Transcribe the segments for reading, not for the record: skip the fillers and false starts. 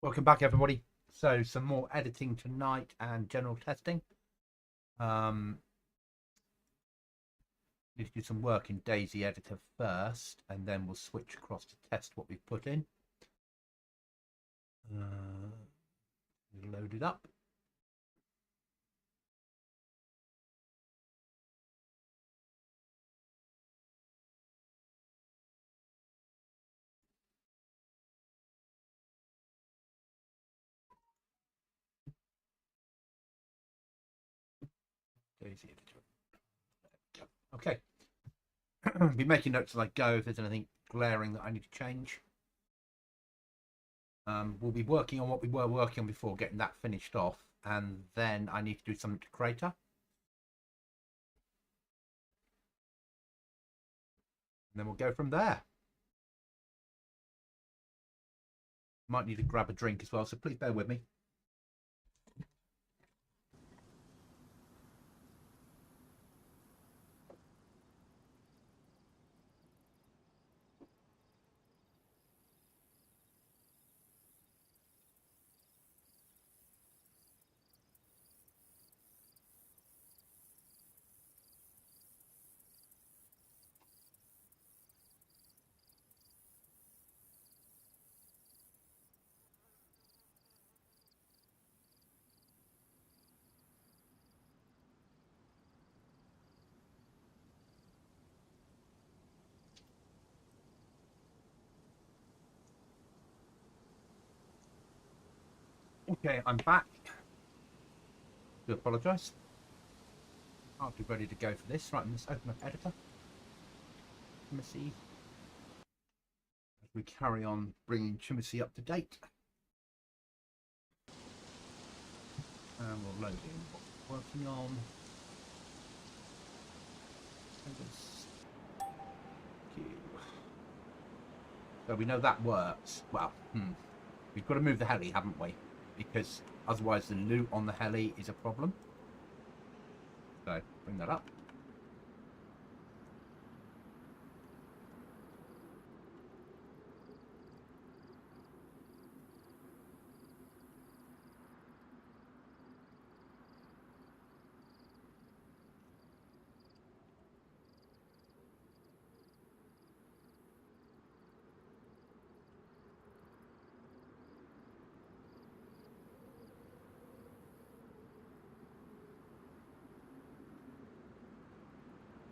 Welcome back, everybody. So some more editing tonight and general testing. Need to do some work in DayZ editor first, and then we'll switch across to test what we've put in. Load it up. DayZ editor. Okay. Be making notes as I go if there's anything glaring that I need to change. We'll be working on what we were working on before, getting that finished off, and then I need to do something to Crater. And then we'll go from there. Might need to grab a drink as well, so please bear with me. Okay, I'm back. Do apologise. I'll be ready to go for this. Right, let's open up editor. Let me see. As we carry on bringing Chimacy up to date. And we'll load in what we're working on. So we know that works. Well, we've got to move the heli, haven't we? Because otherwise the loot on the heli is a problem. So bring that up.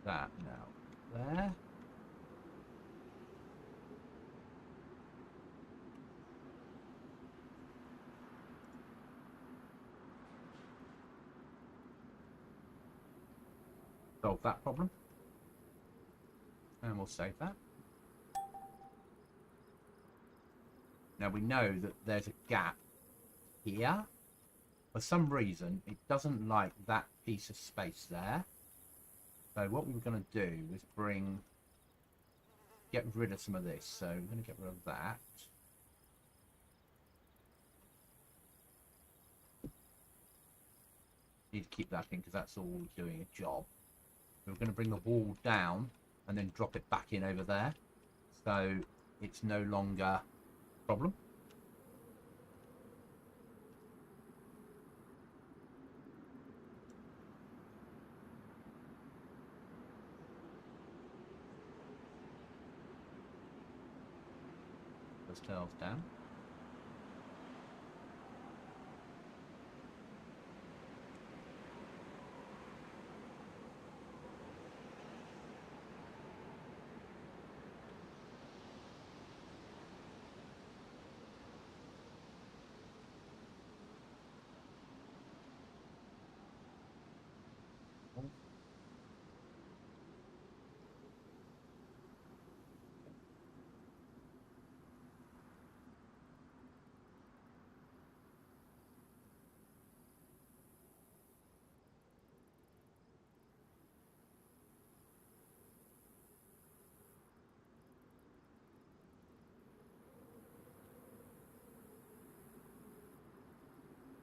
That now there. Solve that problem. And we'll save that. Now we know that there's a gap here. For some reason, it doesn't like that piece of space there. So what we were going to do was get rid of some of this. So we're going to get rid of that. Need to keep that in because that's all doing a job. We're going to bring the wall down and then drop it back in over there. So it's no longer a problem. Those tails down.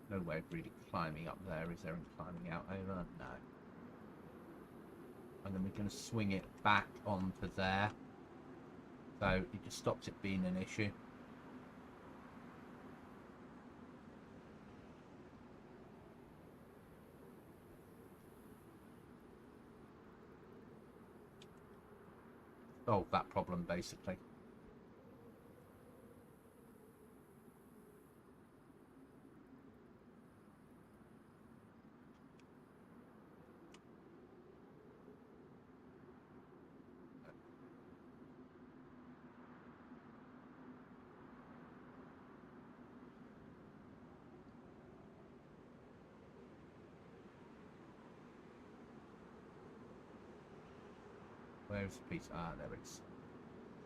No way of really climbing up there, is there? And climbing out over? No. And then we're going to swing it back onto there. So it just stops it being an issue. solve that problem, basically. Where's the piece? Ah, there it is.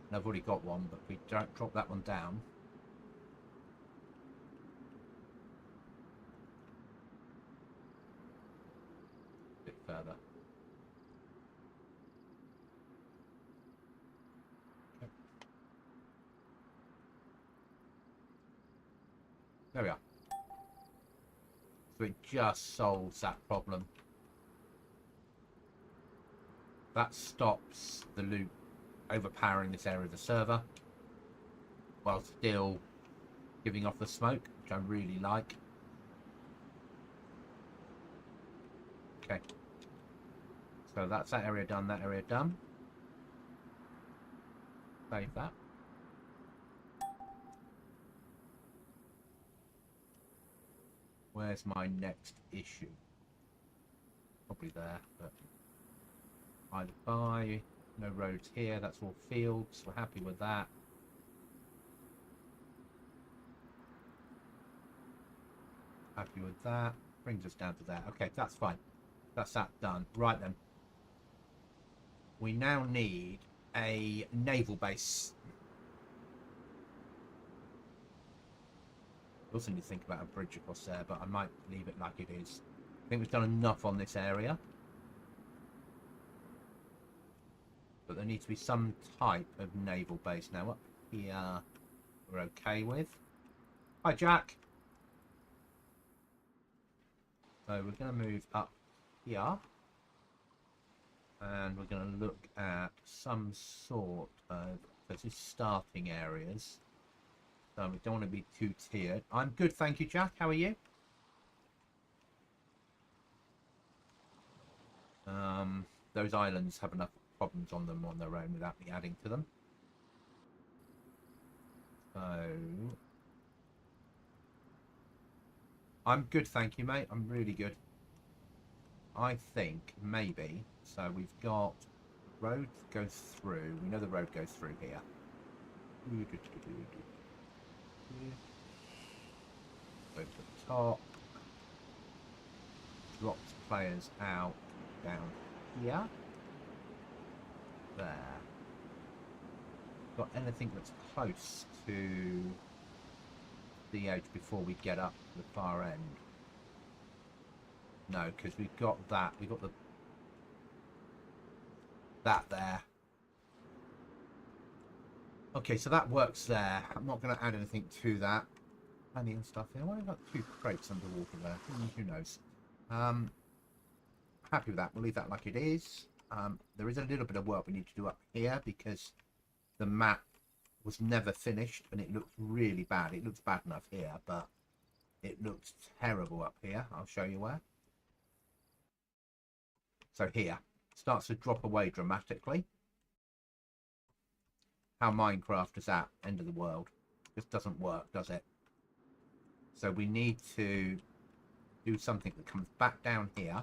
And I've already got one, but we don't drop that one down. A bit further. Okay. There we are. So it just solves that problem. That stops the loot overpowering this area of the server while still giving off the smoke, which I really like. Okay. So that's that area done, that area done. Save that. Where's my next issue? Probably there, but either by, no roads here, that's all fields, we're happy with that. Happy with that. Brings us down to there. Okay, that's fine. That's that done. Right then. We now need a naval base. We also need to think about a bridge across there, but I might leave it like it is. I think we've done enough on this area. But there needs to be some type of naval base. Now up here, we're okay with. Hi, Jack. So we're going to move up here. And we're going to look at some sort of... This is starting areas. So we don't want to be too tiered. I'm good, thank you, Jack. How are you? Those islands have enough problems on them on their own without me adding to them. So... I'm good, thank you, mate. I'm really good. I think maybe... So we've got... Road goes through. We know the road goes through here. Go to the top. Drops players out down here. There. Got anything that's close to the edge before we get up to the far end? No, because we've got that. We've got that there. Okay, so that works there. I'm not going to add anything to that. Honey and stuff here. Why have I got 2 crates underwater there? Who knows? Happy with that. We'll leave that like it is. There is a little bit of work we need to do up here because the map was never finished and it looks really bad. It looks bad enough here, but it looks terrible up here. I'll show you where. So here. Starts to drop away dramatically. How Minecraft is at end of the world. Just doesn't work, does it? So we need to do something that comes back down here,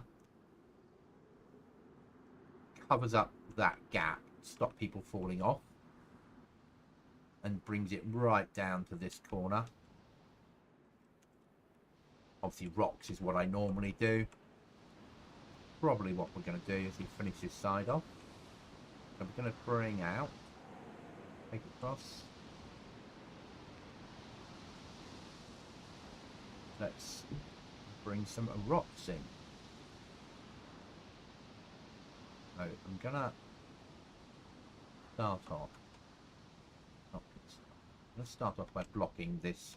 covers up that gap, stop people falling off, and brings it right down to this corner. Obviously rocks is what I normally do. Probably what we're going to do is we finish this side off. So we're going to bring out, take it across. Let's bring some rocks in. So I'm gonna start off. Let's start off by blocking this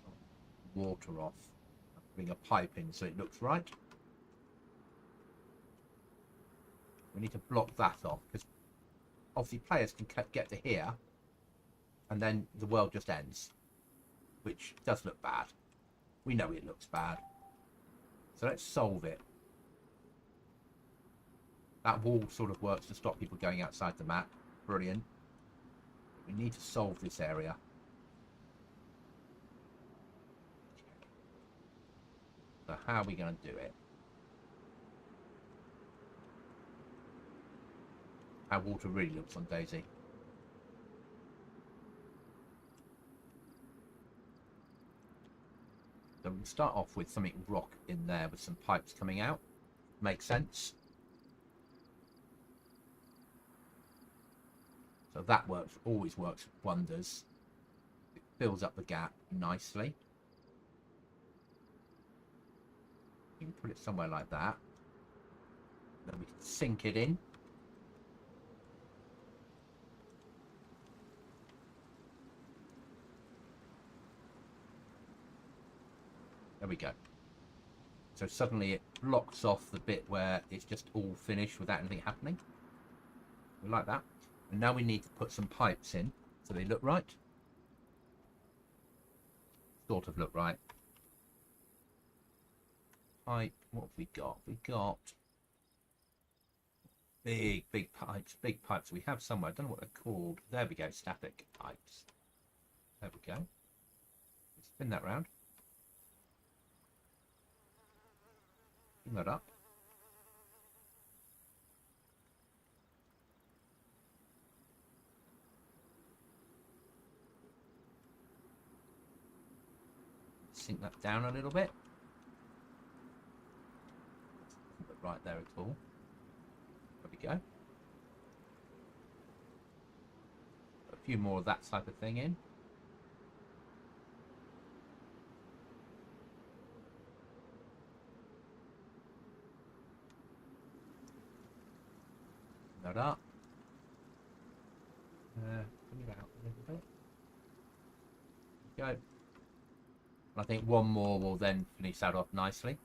water off. Putting a pipe in so it looks right. We need to block that off because obviously players can get to here and then the world just ends, which does look bad. We know it looks bad. So let's solve it. That wall sort of works to stop people going outside the map. Brilliant. We need to solve this area. So how are we going to do it? How water really looks on DayZ. So we'll start off with something rock in there with some pipes coming out. Makes sense. So that works, always works wonders. It fills up the gap nicely. You can put it somewhere like that. Then we can sink it in. There we go. So suddenly it blocks off the bit where it's just all finished without anything happening. We like that. And now we need to put some pipes in so they look right. Sort of look right. Pipe, what have we got? We got big pipes, we have somewhere. I don't know what they're called. There we go, static pipes. There we go. Spin that round. Spin that up. Sink that down a little bit. Put it right there at all. There we go. A few more of that type of thing in. That up. Bring it out a little bit. There we go. I think one more will then finish that off nicely.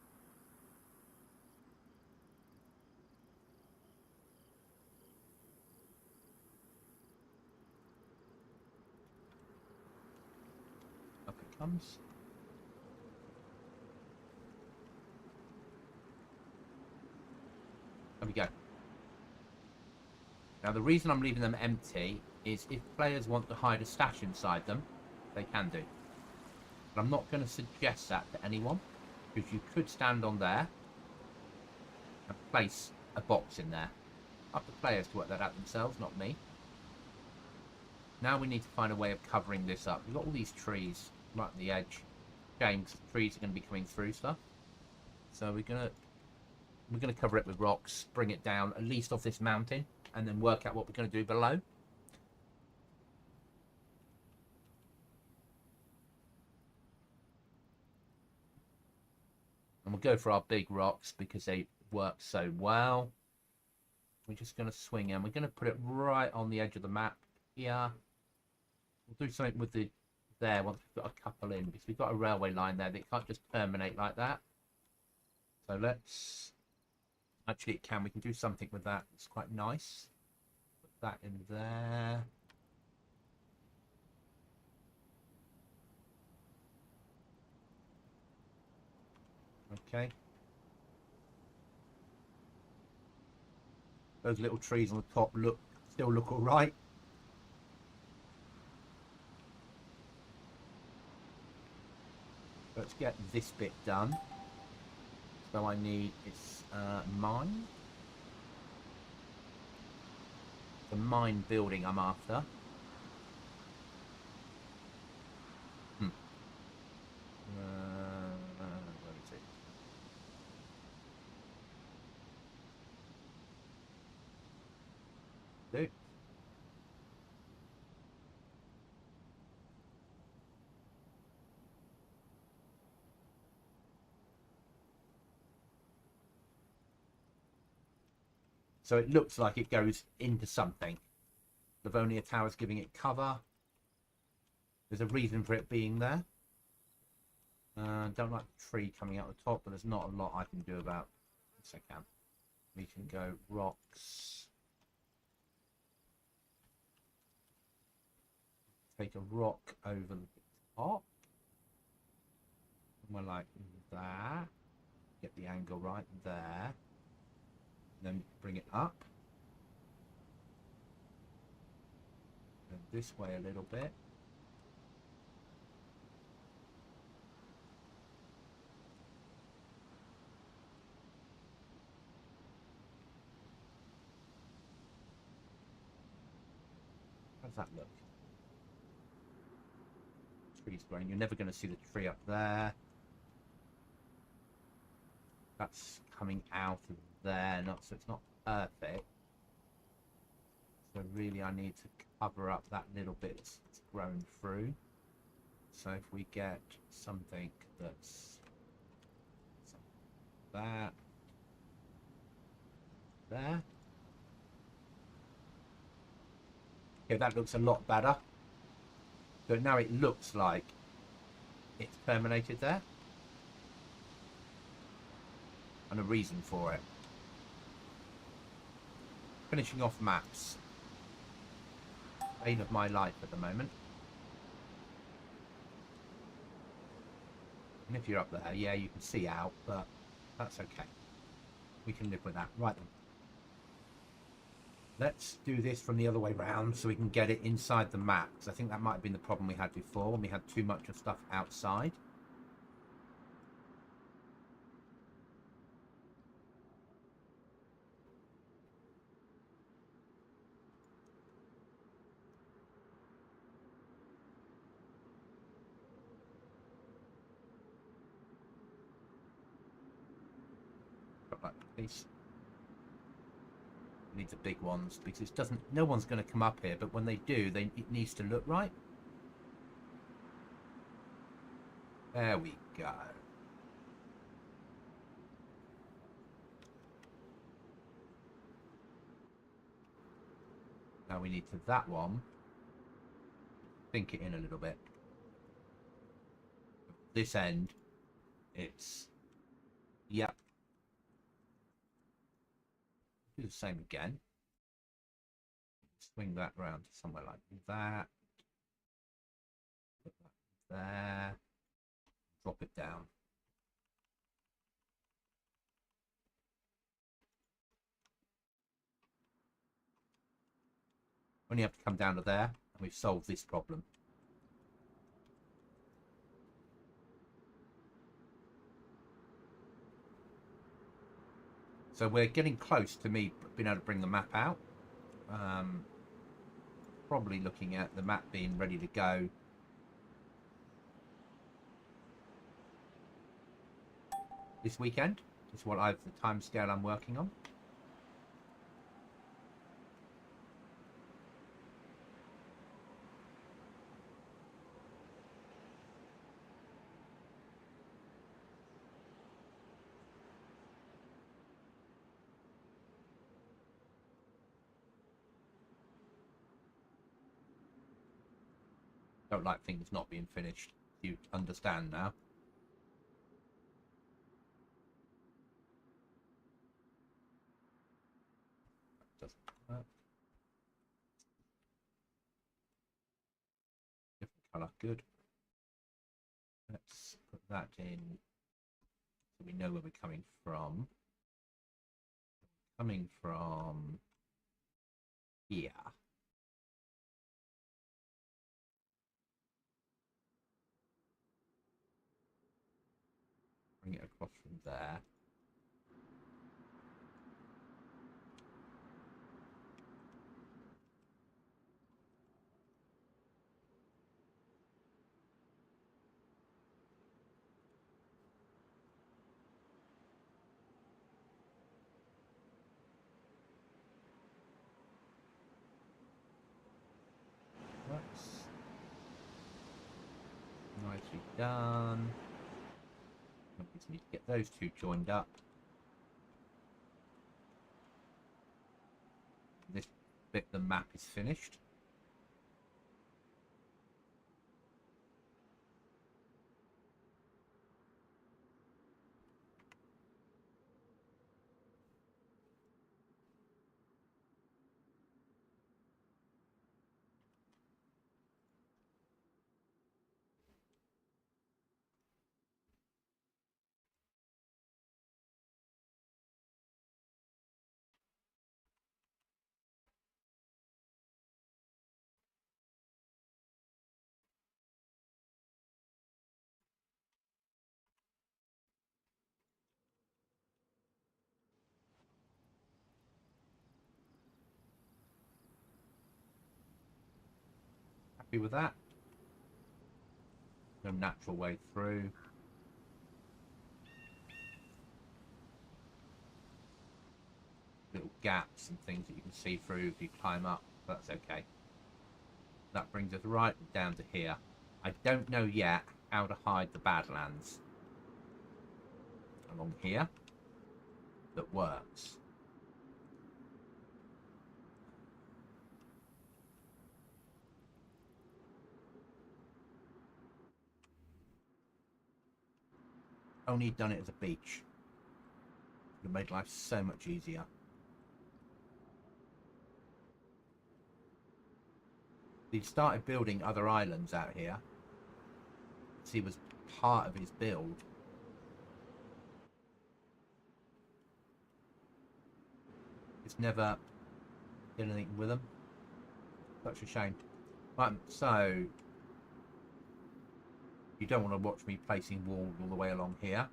Up it comes. There we go. Now the reason I'm leaving them empty is if players want to hide a stash inside them, they can do. But I'm not going to suggest that to anyone, because you could stand on there and place a box in there. Up to players to work that out themselves, not me. Now we need to find a way of covering this up. We've got all these trees right at the edge. Shame, because the trees are going to be coming through stuff. So we're going to cover it with rocks, bring it down at least off this mountain, and then work out what we're going to do below. And we'll go for our big rocks because they work so well. We're just going to swing in. We're going to put it right on the edge of the map here. We'll do something with the there once we've got a couple in, because we've got a railway line there that can't just terminate like that. So let's... Actually, it can. We can do something with that. It's quite nice. Put that in there. Okay. Those little trees on the top still look all right. Let's get this bit done. So I need it's mine. The mine building I'm after. Where is it? Do. So it looks like it goes into something. Livonia Tower's giving it cover. There's a reason for it being there. Don't like the tree coming out the top, but there's not a lot I can do about it. Yes, I can. We can go rocks. Take a rock over the top. Somewhere like that. Get the angle right there. Then bring it up. And this way a little bit. How does that look? Trees growing. You're never going to see the tree up there. That's coming out of there, not so it's not perfect. So really I need to cover up that little bit that's grown through. So if we get something that's that there. Okay, that looks a lot better. So now it looks like it's terminated there. And a reason for it. Finishing off maps. Bane of my life at the moment. And if you're up there, yeah, you can see out, but that's okay. We can live with that. Right then. Let's do this from the other way round so we can get it inside the map. Because I think that might have been the problem we had before when we had too much of stuff outside. Like this. Need the big ones because it doesn't. No one's going to come up here, but when they do, it needs to look right. There we go. Now we need to that one. Think it in a little bit. This end, it's yep. Do the same again. Swing that round to somewhere like that. Put that there. Drop it down. Only have to come down to there, and we've solved this problem. So we're getting close to me being able to bring the map out. Probably looking at the map being ready to go. This weekend is the time scale I'm working on. Don't like things not being finished. You understand now. Doesn't work. Different colour, good. Let's put that in so we know where we're coming from. Coming from here. Bring it across from there. That's nicely done. We just need to get those two joined up. This bit, the map is finished. Happy with that? No natural way through. Little gaps and things that you can see through if you climb up. That's okay. That brings us right down to here. I don't know yet how to hide the Badlands along here that works. Only done it as a beach. Would have made life so much easier. He started building other islands out here. He was part of his build. It's never did anything with them. Such a shame. Right, so you don't want to watch me placing walls all the way along here.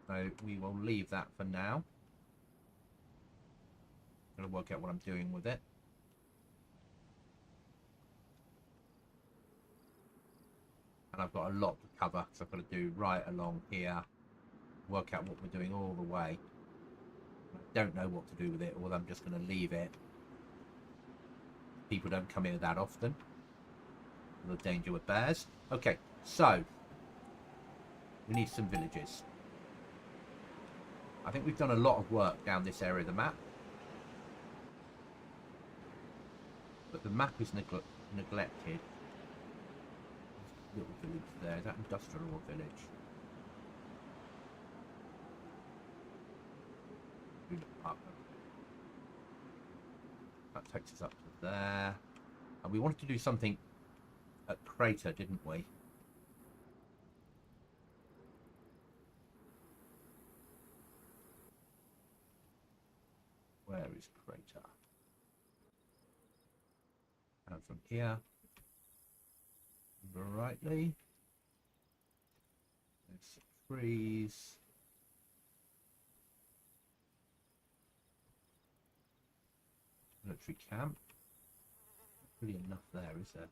So we will leave that for now. I'm going to work out what I'm doing with it. And I've got a lot to cover, so I've got to do right along here. Work out what we're doing all the way. I don't know what to do with it, or I'm just going to leave it. People don't come here that often. The danger with bears. Okay, so we need some villages. I think we've done a lot of work down this area of the map. But the map is neglected. Little village there. Is that industrial or village? That takes us up to there. And we wanted to do something at Crater, didn't we? Where is Crater? And from here, rightly, there's some trees. Military camp. Not really enough there, is there?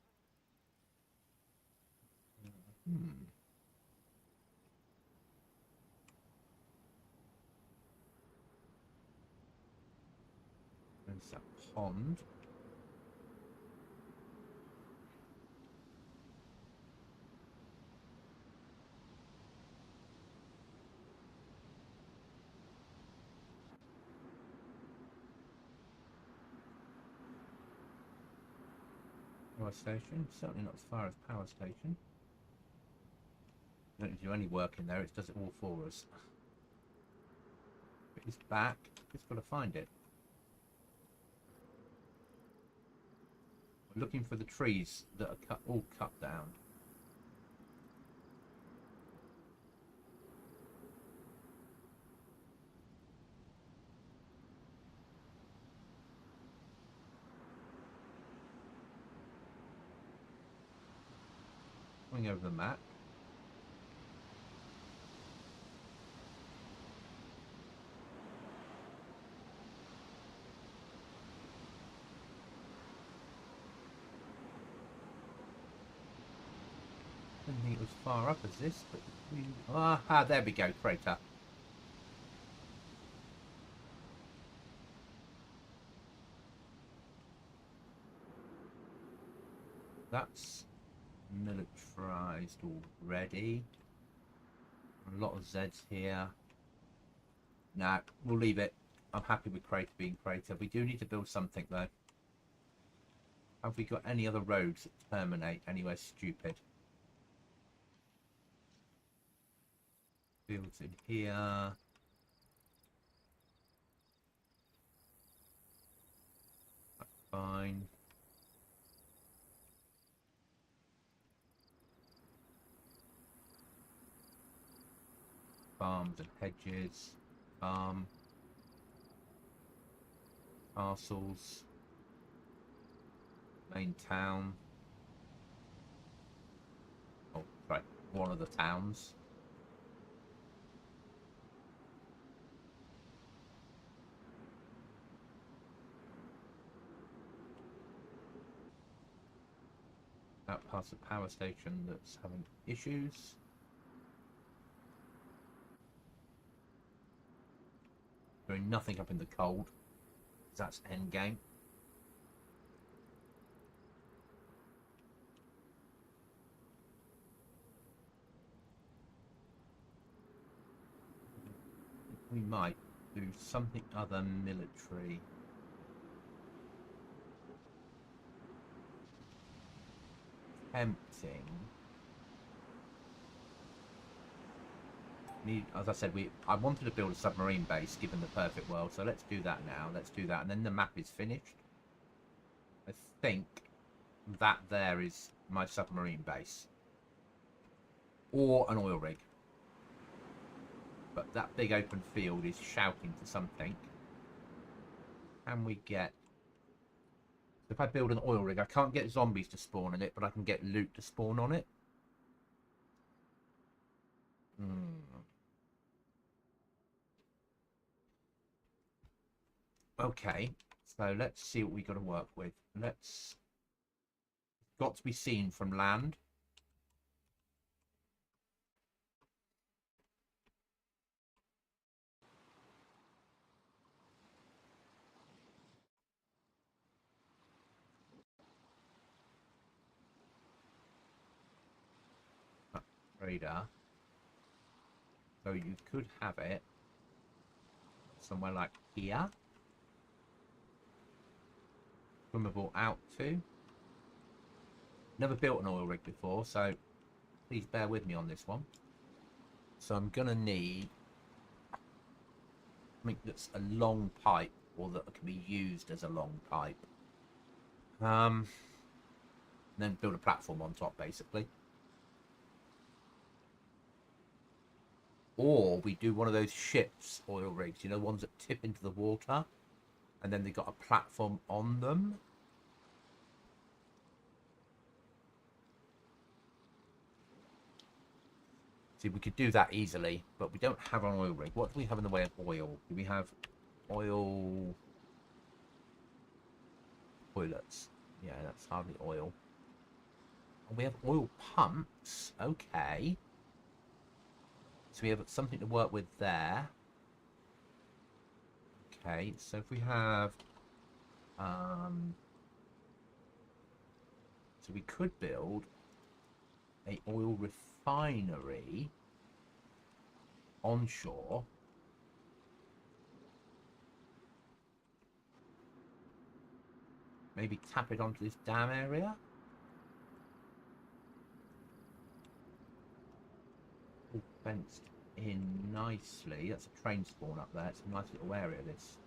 There's that pond. Power station, certainly not as far as power station. Don't need to do any work in there, it does it all for us. But it's back, just got to find it. We're looking for the trees that are all cut down. Going over the map. I didn't think it was far up as this, but there we go, Crater. That's militarized already. A lot of Zeds here. Nah, we'll leave it. I'm happy with Crater being Crater. We do need to build something though. Have we got any other roads that terminate anywhere stupid? Fields in here. That's fine. Farms and hedges. Castles. Main town. Oh, right. One of the towns. out past the power station that's having issues. Doing nothing up in the cold. That's end game. We might do something other military. Tempting. As I said, I wanted to build a submarine base given the perfect world, so let's do that now. Let's do that, and then the map is finished. I think that there is my submarine base. Or an oil rig. But that big open field is shouting for something. Can we get... If I build an oil rig, I can't get zombies to spawn in it, but I can get loot to spawn on it. Okay, so let's see what we got to work with. Got to be seen from land. Radar. So you could have it somewhere like here. Swimmable out to. Never built an oil rig before, so please bear with me on this one. So I'm gonna need something that's a long pipe, or that can be used as a long pipe. And then build a platform on top, basically. Or we do one of those ships oil rigs, you know, ones that tip into the water, and then they've got a platform on them. See, we could do that easily, but we don't have an oil rig. What do we have in the way of oil? Do we have oil toilets? Yeah, that's hardly oil. And we have oil pumps. Okay. So we have something to work with there. Okay, so if we have... so we could build a oil refinery onshore. Maybe tap it onto this dam area. All fenced in nicely. That's a train spawn up there. It's a nice little area, this.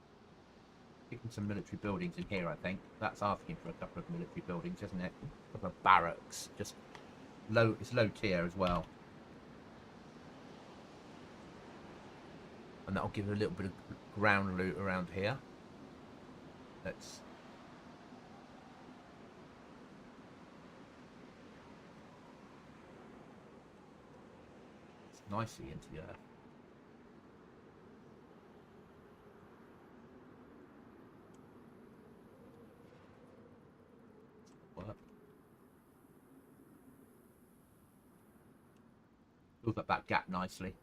Picking some military buildings in here, I think. That's asking for a couple of military buildings, isn't it? A couple of barracks. Just low. It's low tier as well. And that'll give it a little bit of ground loot around here. Let's... nicely into the earth. Work. Build up that gap nicely.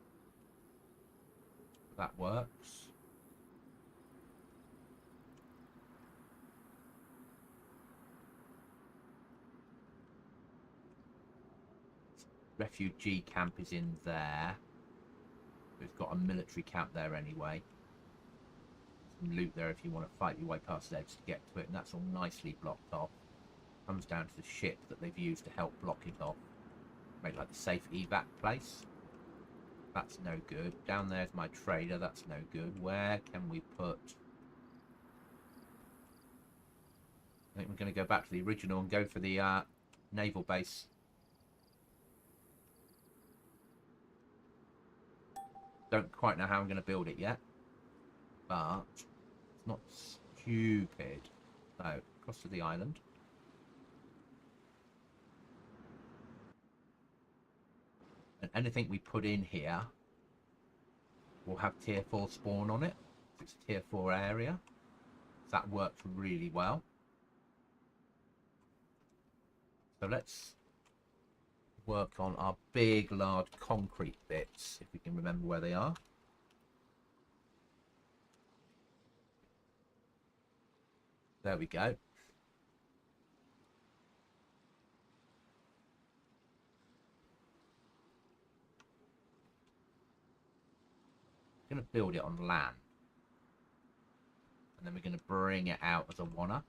That works. Refugee camp is in there. We've got a military camp there anyway. Some loot there if you want to fight your way past the edge to get to it, and that's all nicely blocked off. Comes down to the ship that they've used to help block it off. Make like the safe evac place. That's no good. Down there's my trader. That's no good. Where can we put... I think we're going to go back to the original and go for the naval base. Don't quite know how I'm going to build it yet, but it's not stupid. So, across to the island. And anything we put in here will have tier 4 spawn on it. It's a tier 4 area. So that works really well. So let's work on our big, large concrete bits, if we can remember where they are. There we go. Going to build it on land. And then we're going to bring it out as a wanna.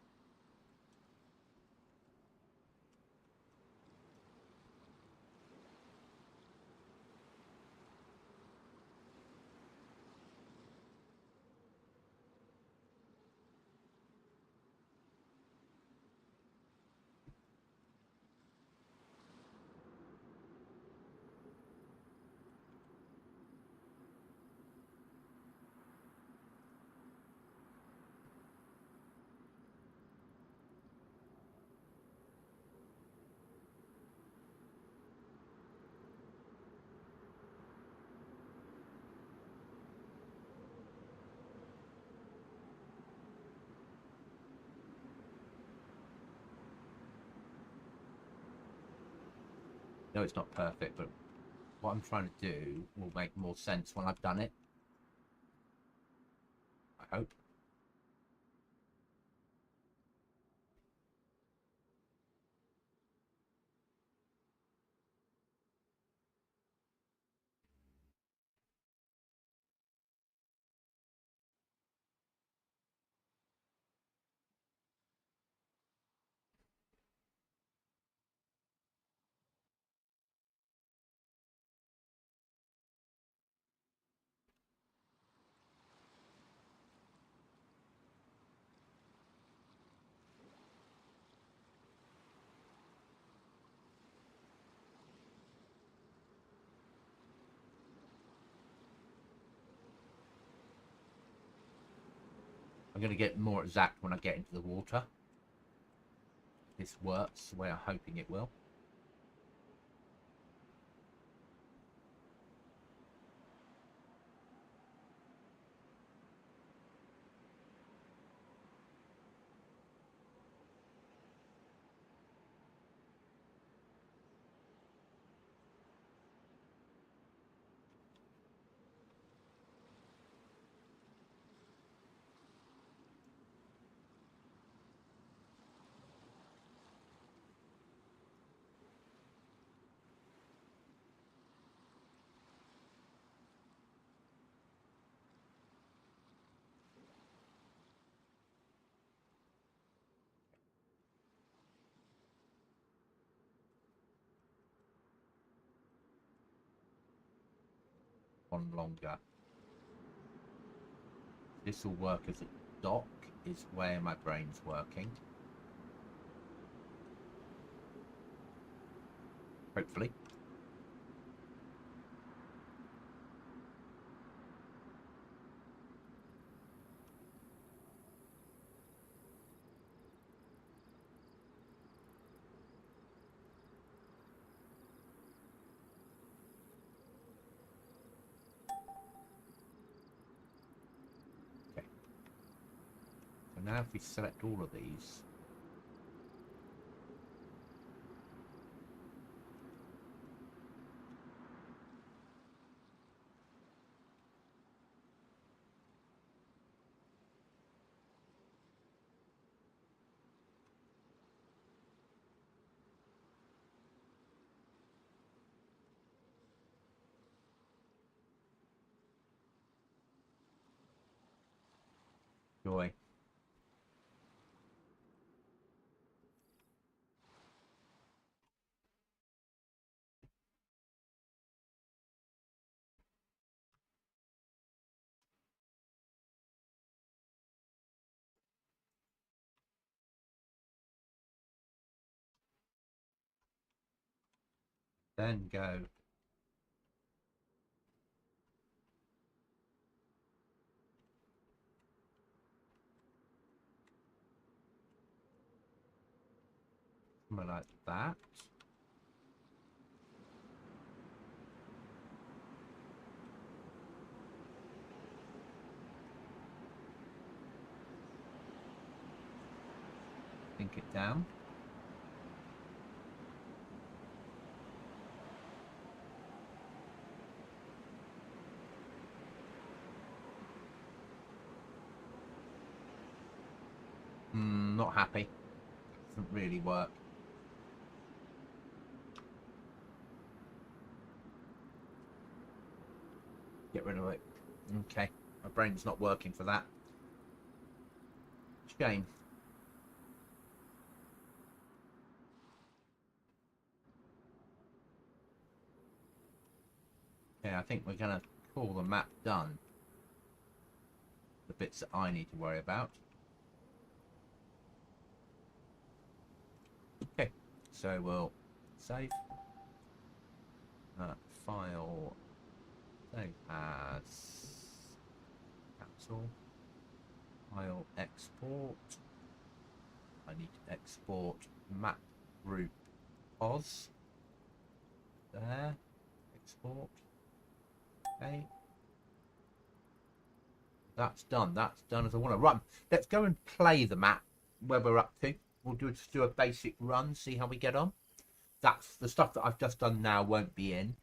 No, it's not perfect, but what I'm trying to do will make more sense when I've done it. I hope. I'm going to get more exact when I get into the water. This works the way I'm hoping it will. One longer. This will work as a dock, is where my brain's working. Hopefully. Okay. So now if we select all of these, joy. Then go somewhere like that. Sink it down. not happy. Doesn't really work. Get rid of it. Okay, my brain's not working for that. Shame. Yeah, I think we're going to call the map done. The bits that I need to worry about. Okay, so we'll save. File. Save as. Cancel. File export. I need to export map group POS. There. Export. Okay. That's done. That's done as I want to run. Let's go and play the map where we're up to. We'll just do a basic run, see how we get on. That's the stuff that I've just done now won't be in.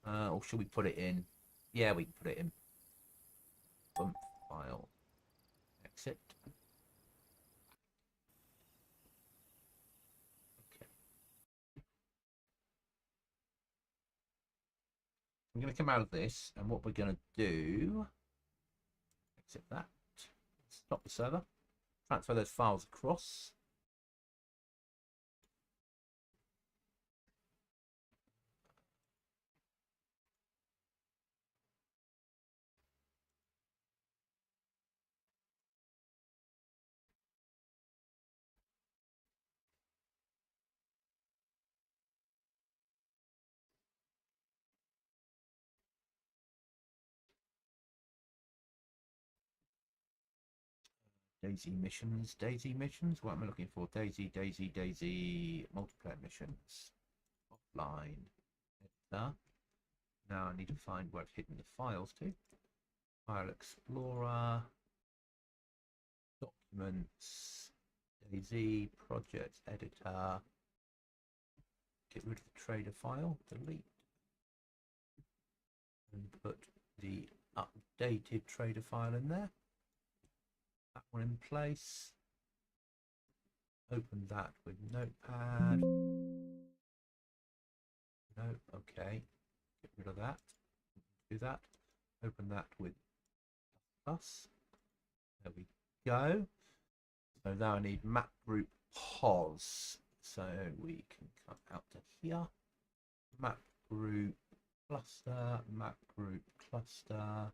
Or should we put it in? Yeah, we can put it in. Boom, file. Exit. Okay. I'm going to come out of this, and what we're going to do, exit that, stop the server, transfer those files across. DayZ missions, DayZ missions. What am I looking for? DayZ, DayZ, DayZ multiplayer missions. Offline. Editor. Now I need to find where I've hidden the files to. File Explorer. Documents. DayZ project editor. Get rid of the trader file. Delete. And put the updated trader file in there. That one in place. Open that with Notepad. No, okay. Get rid of that. Do that. Open that with plus. There we go. So now I need map group POS. So we can come out to here. Map group cluster, map group cluster,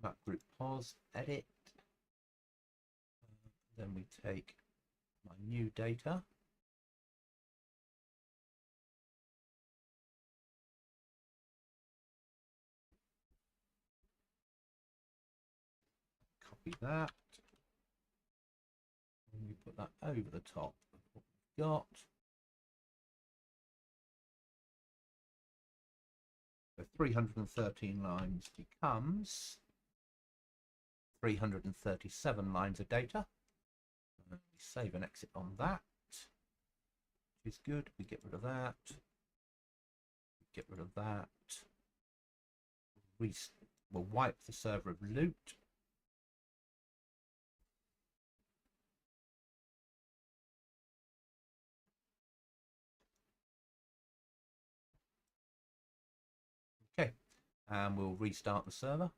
map group POS, edit. Then we take my new data. Copy that. And we put that over the top of what we've got. So 313 lines becomes 337 lines of data. We save and exit on that, which is good. We get rid of that. Get rid of that. We'll wipe the server of loot. Okay, and we'll restart the server.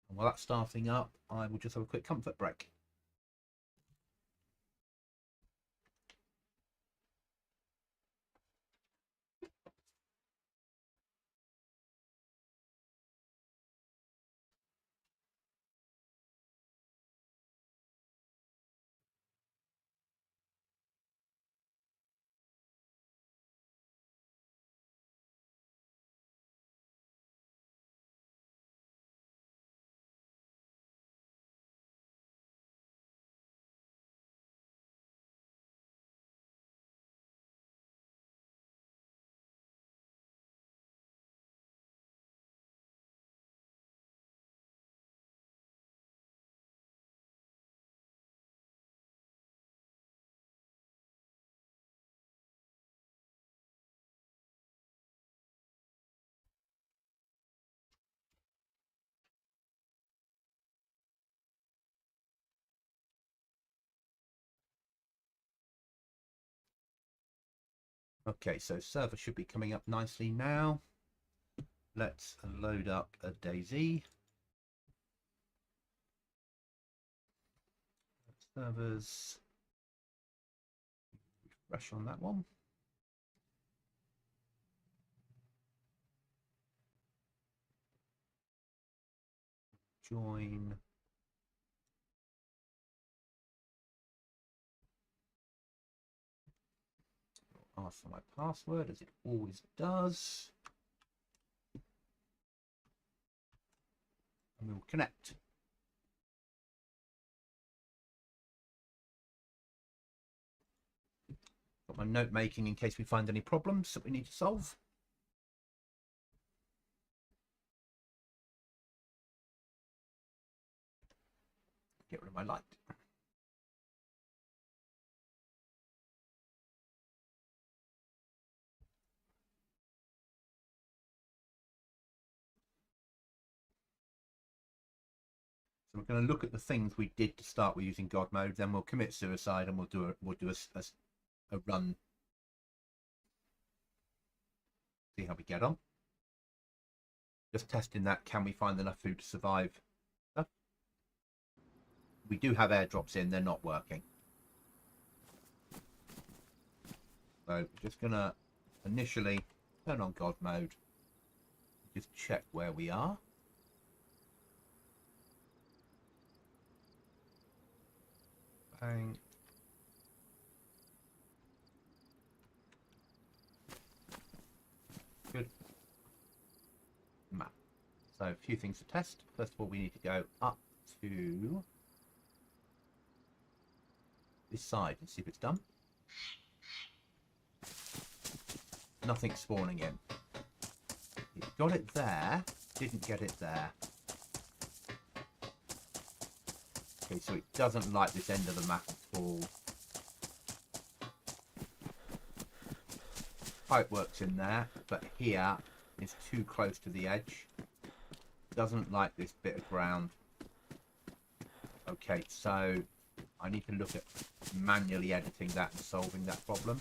And while that's starting up, I will just have a quick comfort break. Okay, so server should be coming up nicely now. Let's load up a DayZ. Servers. Refresh on that one. Join. Ask for my password, as it always does. And we will connect. Got my note making in case we find any problems that we need to solve. Get rid of my light. So we're going to look at the things we did to start with using God mode. Then we'll commit suicide and we'll do a run. See how we get on. Just testing that. Can we find enough food to survive? We do have airdrops in. They're not working. So we're just going to initially turn on God mode. Just check where we are. Bang. Good. Map. So a few things to test. First of all, we need to go up to this side and see if it's done. Nothing spawning in. It got it there, didn't get it there. Okay, so it doesn't like this end of the map at all. Pipe works in there, but here is too close to the edge. Doesn't like this bit of ground. Okay, so I need to look at manually editing that and solving that problem.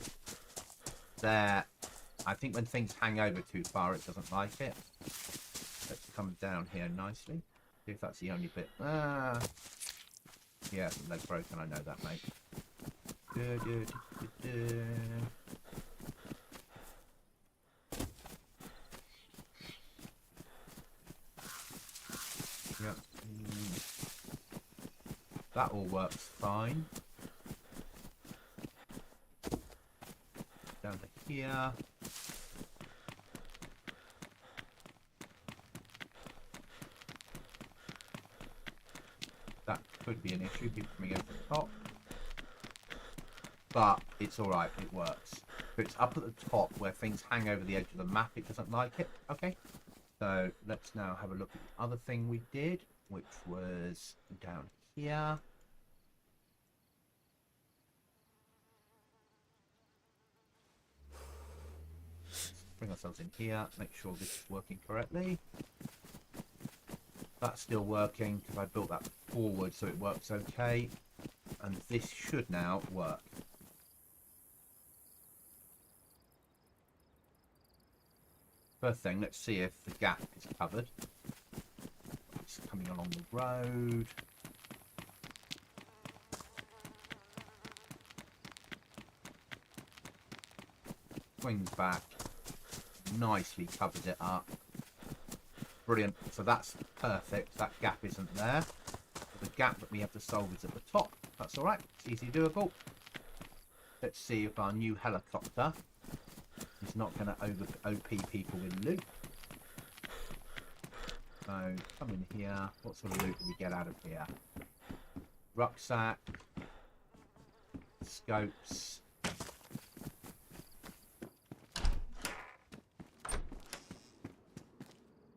There, I think when things hang over too far, it doesn't like it. Let's come down here nicely. See if that's the only bit. Yeah, some leg broken, I know that, mate. Yep. That all works fine. Down to here. That could be an issue, people coming over the top. But it's alright, it works. If it's up at the top where things hang over the edge of the map, it doesn't like it. Okay. So let's now have a look at the other thing we did, which was down here. Bring ourselves in here, make sure this is working correctly. That's still working because I built that forward so it works okay. And this should now work. First thing, let's see if the gap is covered. It's coming along the road. Swings back. Nicely covers it up. Brilliant. So that's perfect. That gap isn't there. The gap that we have to solve is at the top. That's all right. It's easy doable. Let's see if our new helicopter is not going to over OP people with loot. So come in here. What sort of loot do we get out of here? Rucksack. Scopes.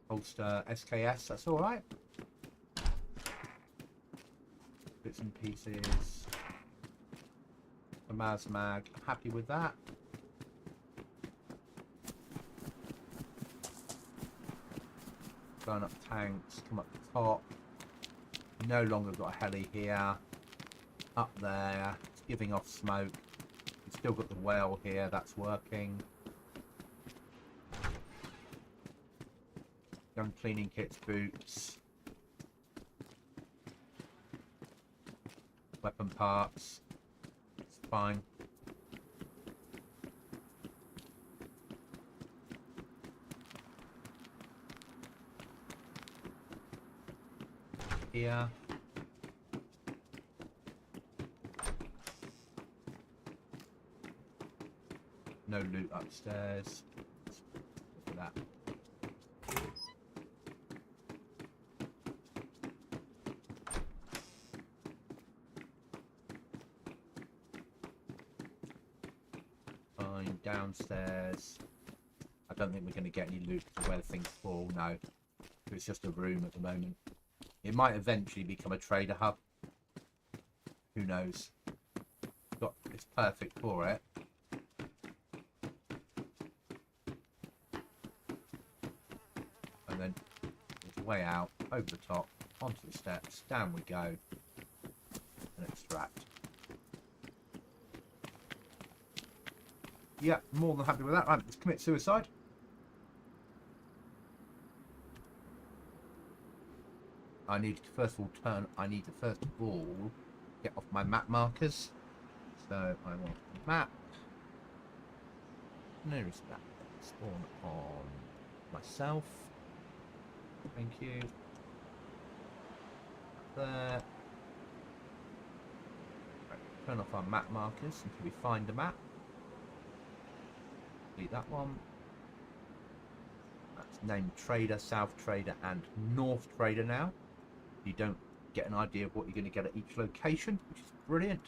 Holster, SKS, that's all right. Bits and pieces. A Mazmag, happy with that. Burn up tanks, come up the top. No longer got a heli here. Up there, it's giving off smoke. It's Still got the whale here, that's working. Gun cleaning kits, boots. Weapon parts. It's fine. Here. No loot upstairs. Look at that. Fine, downstairs. I don't think we're going to get any loot for where things fall, no. It's just a room at the moment. It might eventually become a trader hub. Who knows? It's perfect for it. And then it's way out, over the top, onto the steps, down we go, and extract. Yeah, more than happy with that. Right, let's commit suicide. I need to first of all get off my map markers. So I want a map. Nearest map. Spawn on myself. Thank you. There. Right, turn off our map markers until we find a map. Delete that one. That's named Trader, South Trader, and North Trader now. You don't get an idea of what you're going to get at each location, which is brilliant.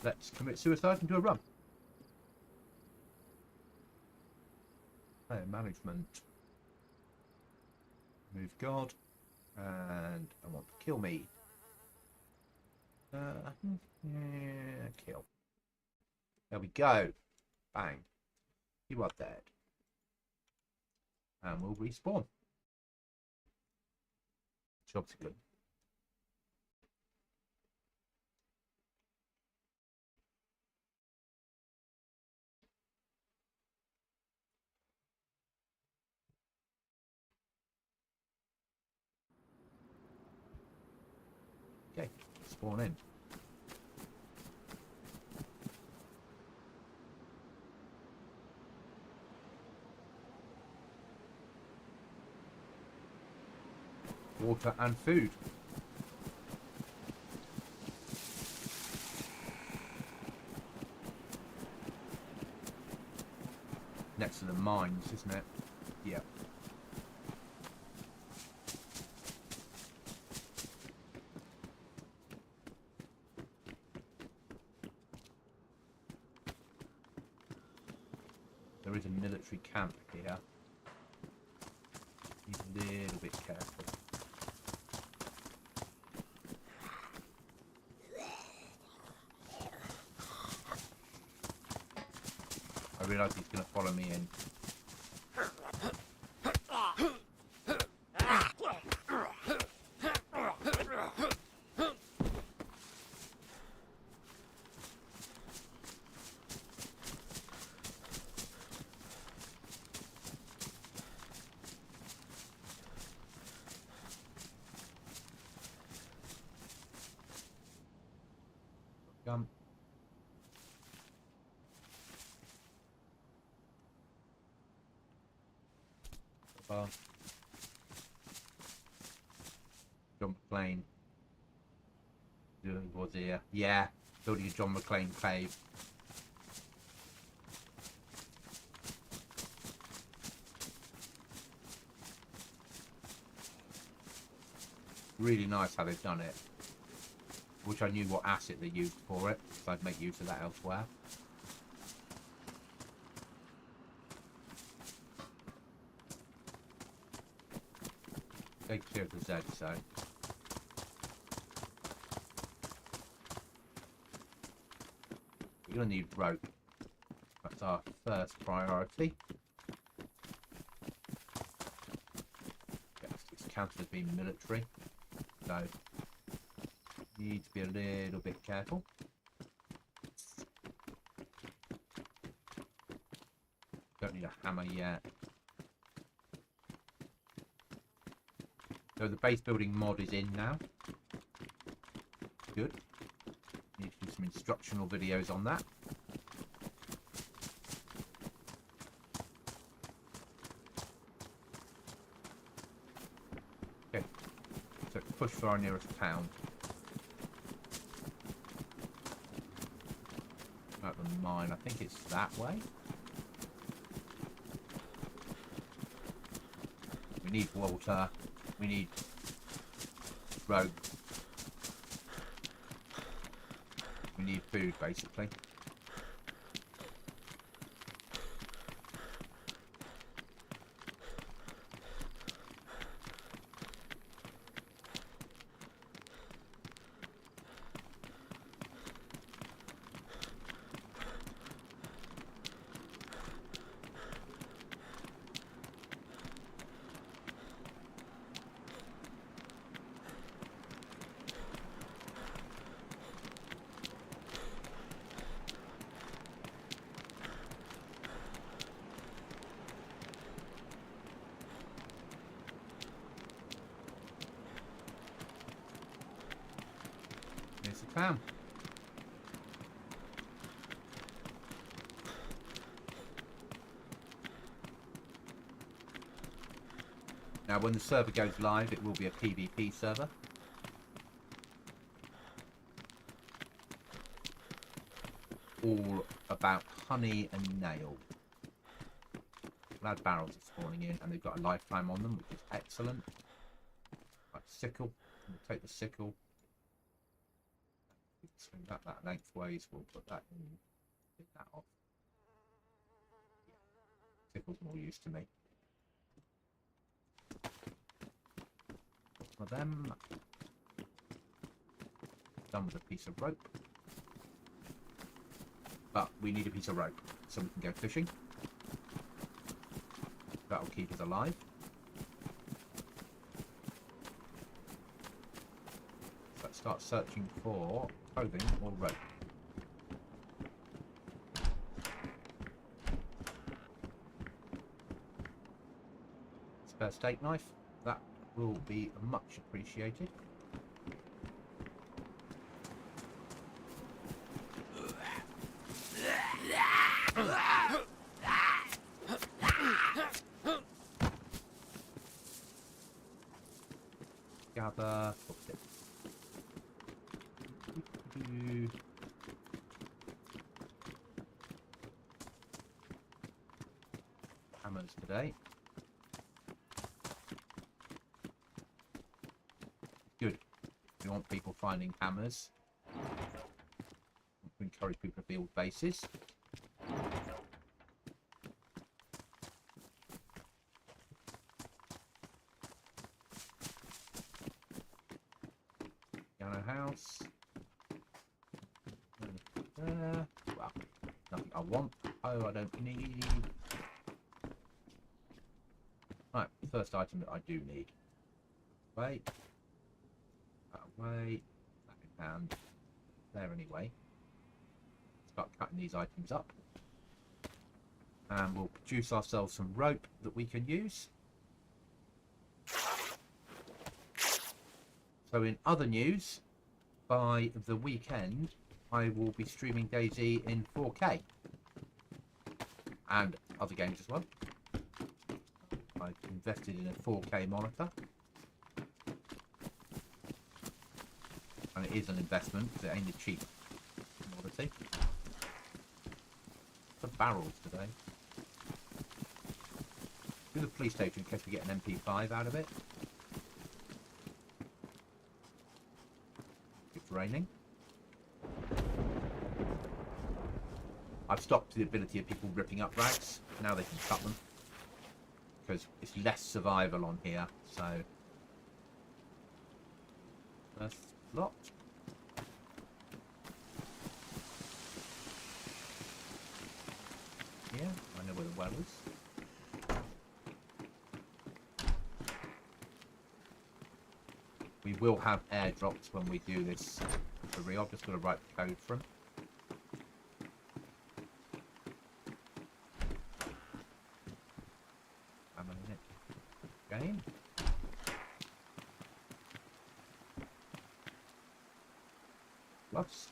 Let's commit suicide and do a run. Player management. Move God. And I want to kill me. Yeah, kill. There we go. Bang. You are dead. And we'll respawn. Job's good. Okay, spawn in. Water and food. Next to the mines, isn't it? Yeah. There is a military camp here. Be a little bit careful. I realise he's going to follow me in. Come. John McClane. Was here. Yeah, building a John McClane cave. Really nice how they've done it. Wish I knew what asset they used for it, so I'd make use of that elsewhere. Stay clear of the Z zone. We're going to need rope. That's our first priority. Yes, it's counted as being military. So, Need to be a little bit careful. Don't need a hammer yet. So the base building mod is in now. Good. Need to do some instructional videos on that. Okay. So push for our nearest town. Out the mine. I think it's that way. We need water. We need rope. We need food, basically. Here's the town. Now, when the server goes live, it will be a PvP server. All about honey and nail. Glad barrels are spawning in, and they've got a lifetime on them, which is excellent. Right, sickle. We'll take the sickle. Swing that lengthways. We'll put that in. Get that off. Yeah. Sickle's more use to me. For them. Done with a piece of rope. But we need a piece of rope so we can go fishing. That'll keep us alive. So let's start searching for clothing or rope. Spare steak knife. That will be much appreciated. Gather. Hammers today. Good. We want people finding hammers. We encourage people to build bases. Piano house. There. Well, nothing I want. Oh, I don't need. Right, first item that I do need. Wait. That away. That in hand. There anyway. Start cutting these items up. And we'll produce ourselves some rope that we can use. So in other news, by the weekend, I will be streaming DayZ in 4K. And other games as well. I've invested in a 4K monitor. And it is an investment because it ain't a cheap commodity. The barrels today. Do the police station in case we get an MP5 out of it. It's raining. I've stopped the ability of people ripping up rags. Now they can cut them. Because it's less survival on here, so... First lot. Yeah, I know where the well is. We will have airdrops when we do this for real. I've just got to write the code for them. I'm in it. Game. Plus.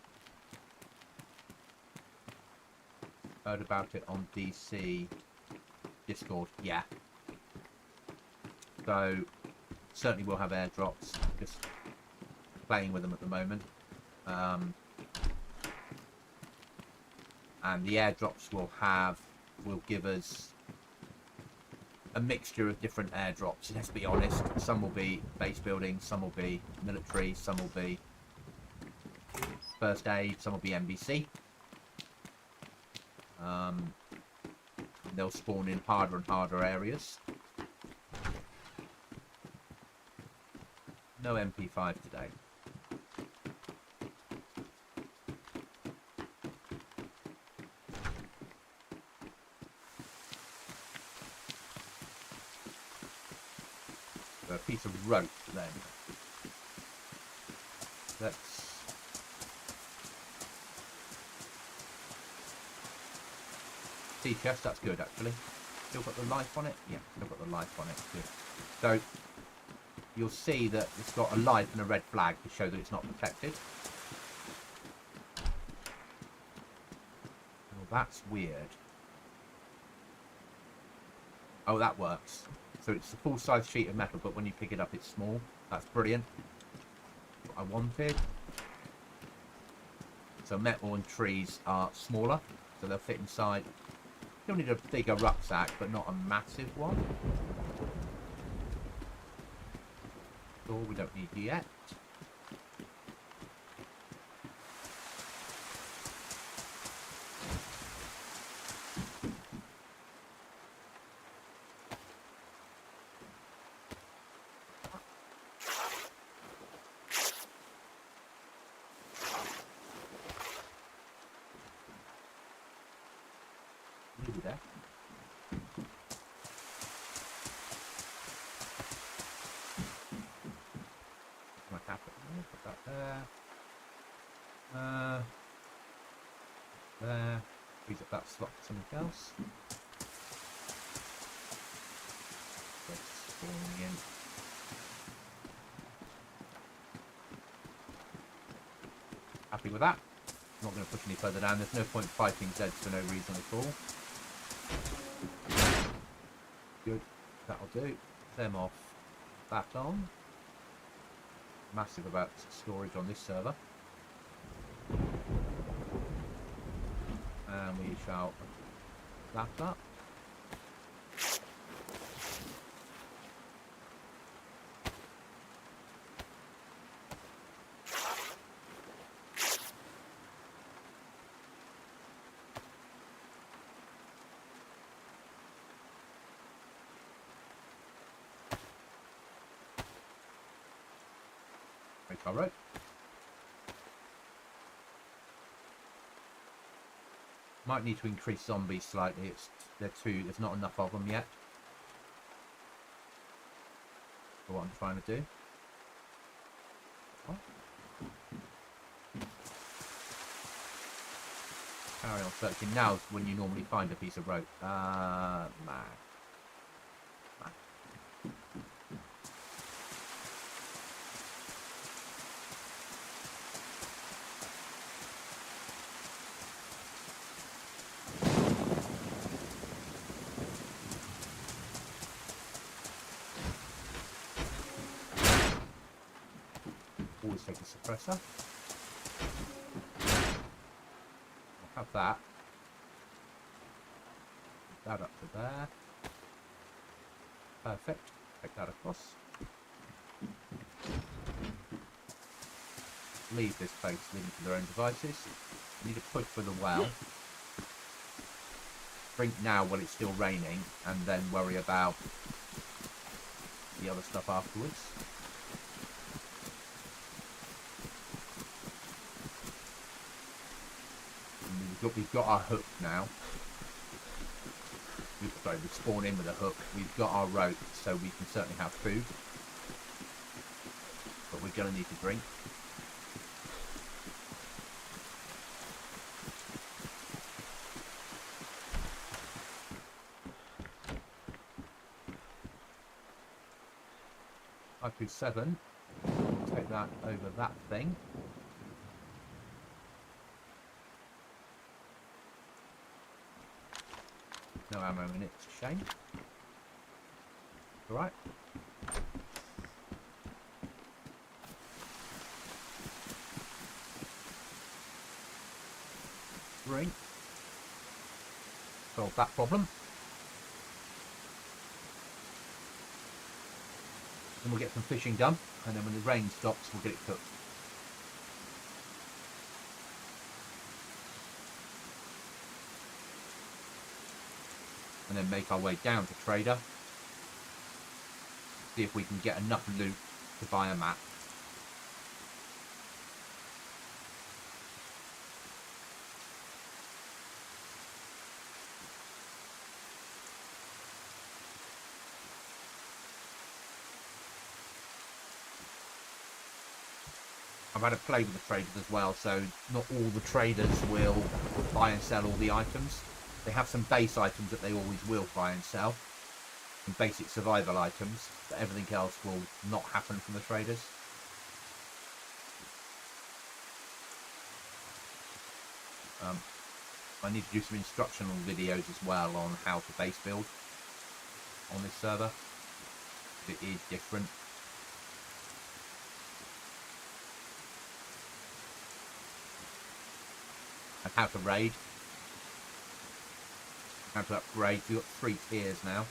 Heard about it on DC Discord. Yeah. So certainly we'll have airdrops. Just playing with them at the moment. And the airdrops will give us a mixture of different airdrops. Let's be honest. Some will be base building, some will be military, some will be first aid, some will be NBC. They'll spawn in harder and harder areas. No MP5 today. A piece of rope then. Let's sea chest, that's good actually. Still got the life on it? Yeah, still got the life on it. Good. So you'll see that it's got a life and a red flag to show that it's not protected. Well, that's weird. Oh, that works. So it's a full-size sheet of metal, but when you pick it up, it's small. That's brilliant. What I wanted. So metal and trees are smaller, so they'll fit inside. You'll need a bigger rucksack, but not a massive one. Door we don't need yet. There. Might happen. Put that there. There. Freeze up that slot for something else. That's spawning in. Happy with that. I'm not going to push any further down. There's no point fighting Zeds for no reason at all. Good, that'll do. Them off, that on. Massive about storage on this server. And we shall that up. Alright. Might need to increase zombies slightly. There's not enough of them yet. For what I'm trying to do. What? Carry on searching. Now's when you normally find a piece of rope. Man. Always take a suppressor. I'll have that. Put that up to there. Perfect. Take that across. Leave this place, leave them to their own devices. Need a push for the well. Drink now while it's still raining, and then worry about the other stuff afterwards. We've got our hook now. We spawn in with a hook. We've got our rope, so we can certainly have food. but we're going to need to drink. IP7. Take that over that thing. No ammo in it, it's a shame. Alright. Drink. Solve that problem. Then we'll get some fishing done, and then when the rain stops, we'll get it cooked. And then make our way down to Trader. See if we can get enough loot to buy a map. I've had a play with the traders as well, so not all the traders will buy and sell all the items. They have some base items that they always will buy and sell, some basic survival items, but everything else will not happen from the traders. I need to do some instructional videos as well on how to base build on this server. It is different. And how to raid. How to upgrade. We've got 3 tiers now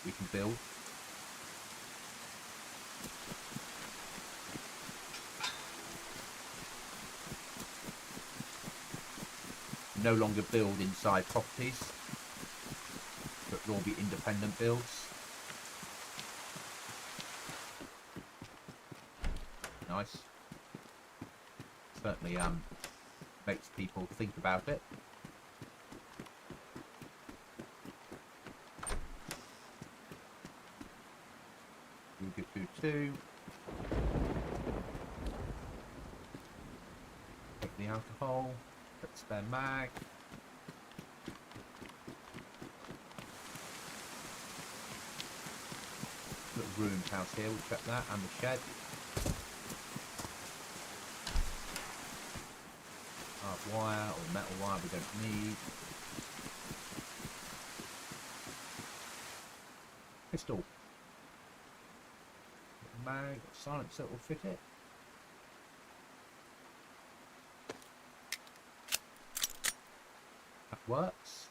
we can build. No longer build inside properties, but will all be independent builds. Nice. Certainly makes people think about it. Two. Take the alcohol. Put the spare mag. Little room house here. We'll check that, and the shed. Hard wire or metal wire we don't need. Pistol. Mag, silencer will fit it. That works.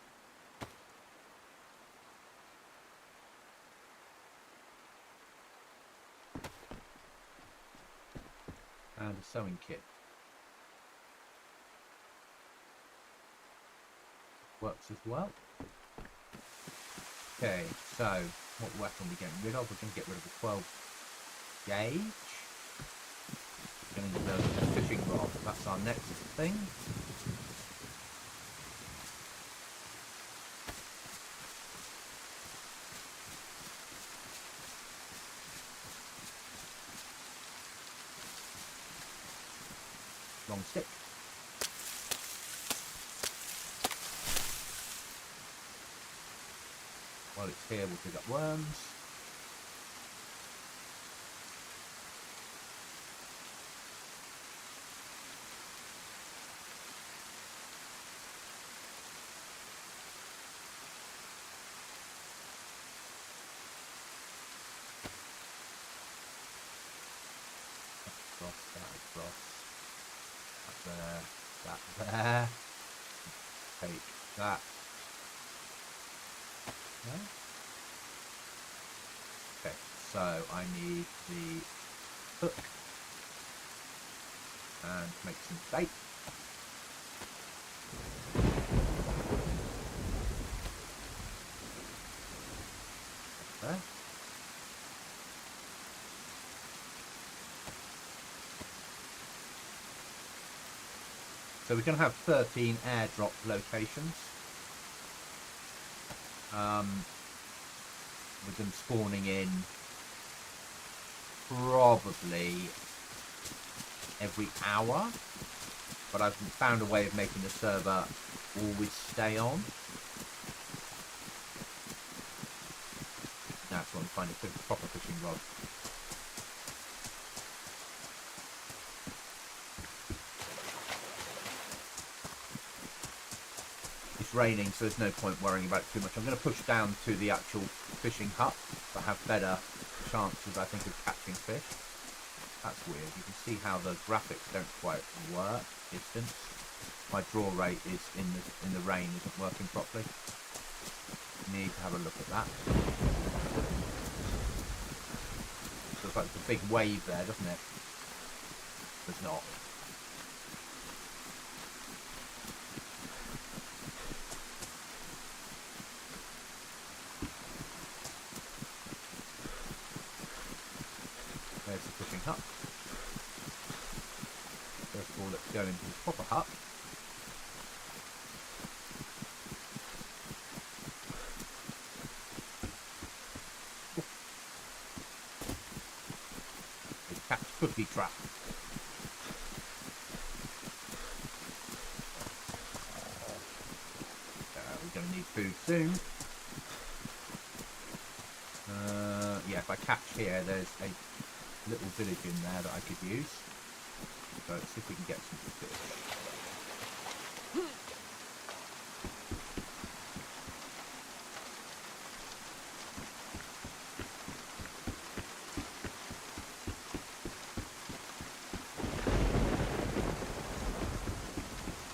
And a sewing kit. Works as well. Okay, so what weapon are we getting rid of? We're going to get rid of the 12 gauge. We're going to use the fishing rod. That's our next thing. Long stick. While it's here, we'll pick up worms. There. Take that. Okay, so I need the hook and make some bait. There. So we're going to have 13 airdrop locations, with them spawning in probably every hour, but I've found a way of making the server always stay on. Now it's want to find a proper fishing rod. It's raining, so there's no point worrying about it too much. I'm going to push down to the actual fishing hut to have better chances, I think, of catching fish. That's weird. You can see how the graphics don't quite work. Distance. My draw rate is in the rain isn't working properly. Need to have a look at that. Looks like it's a big wave there, doesn't it? There's not. There's the fishing hut. First of all, let's go into the proper hut. The cat's cookie trap. We're going to need food soon. Yeah, if I catch here, there's a little village in there that I could use. So let's see if we can get some fish.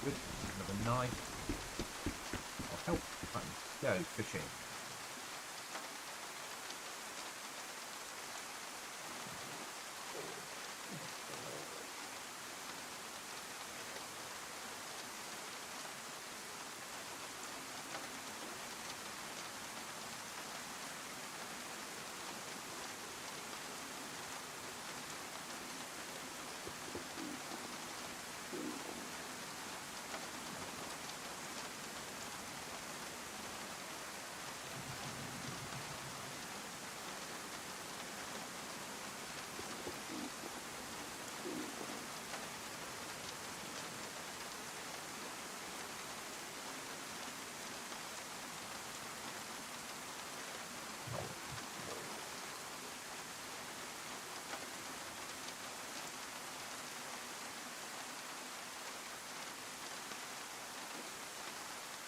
Good. Another knife. I'll help. Let's go fishing.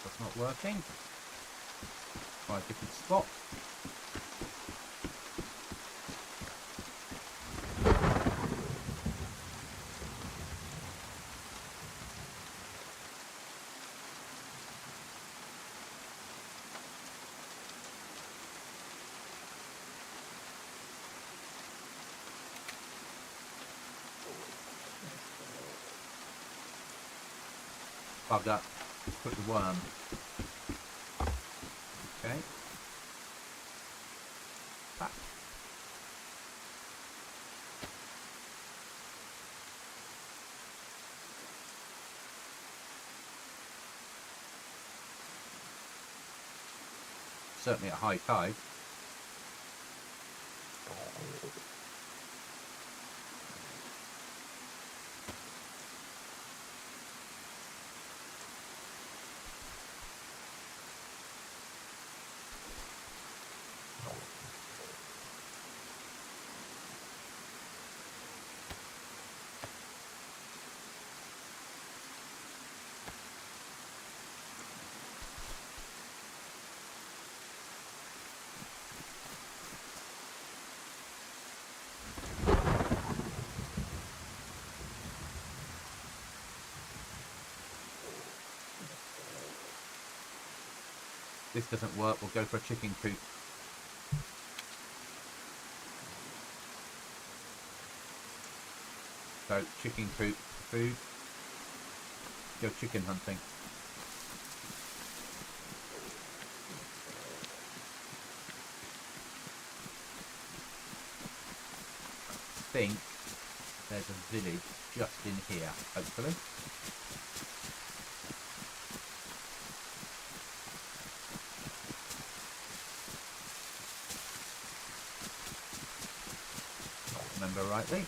That's not working. Try a different spot. Bug up. Put the worm. Okay. Back. Certainly at high tide. This doesn't work, we'll go for a chicken coop. So, chicken coop, food. Go chicken hunting. I think there's a village just in here, hopefully. remember rightly.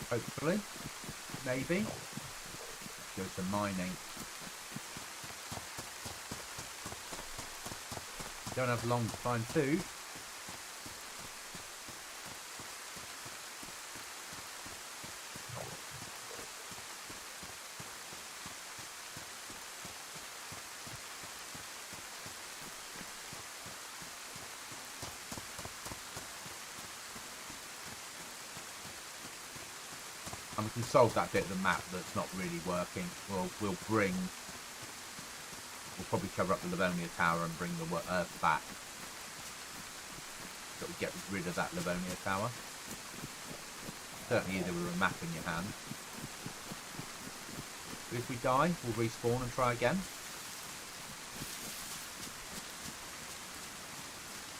Hopefully. Maybe. Go to mining. Don't have long to find food. And we can solve that bit of the map that's not really working. We'll probably cover up the Livonia Tower and bring the Earth back. So we get rid of that Livonia Tower. Certainly easier with a map in your hand. But if we die, we'll respawn and try again.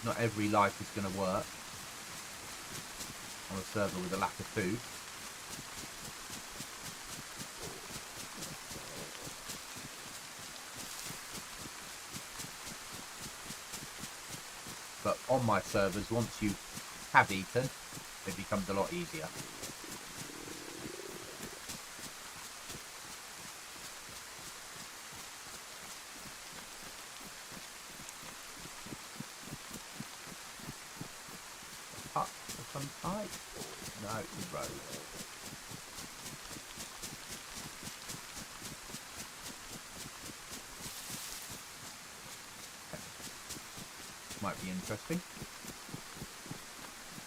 Not every life is going to work on a server with a lack of food. But on my servers, once you have eaten, it becomes a lot easier. Hut of some type? No, it's a road. Might be interesting.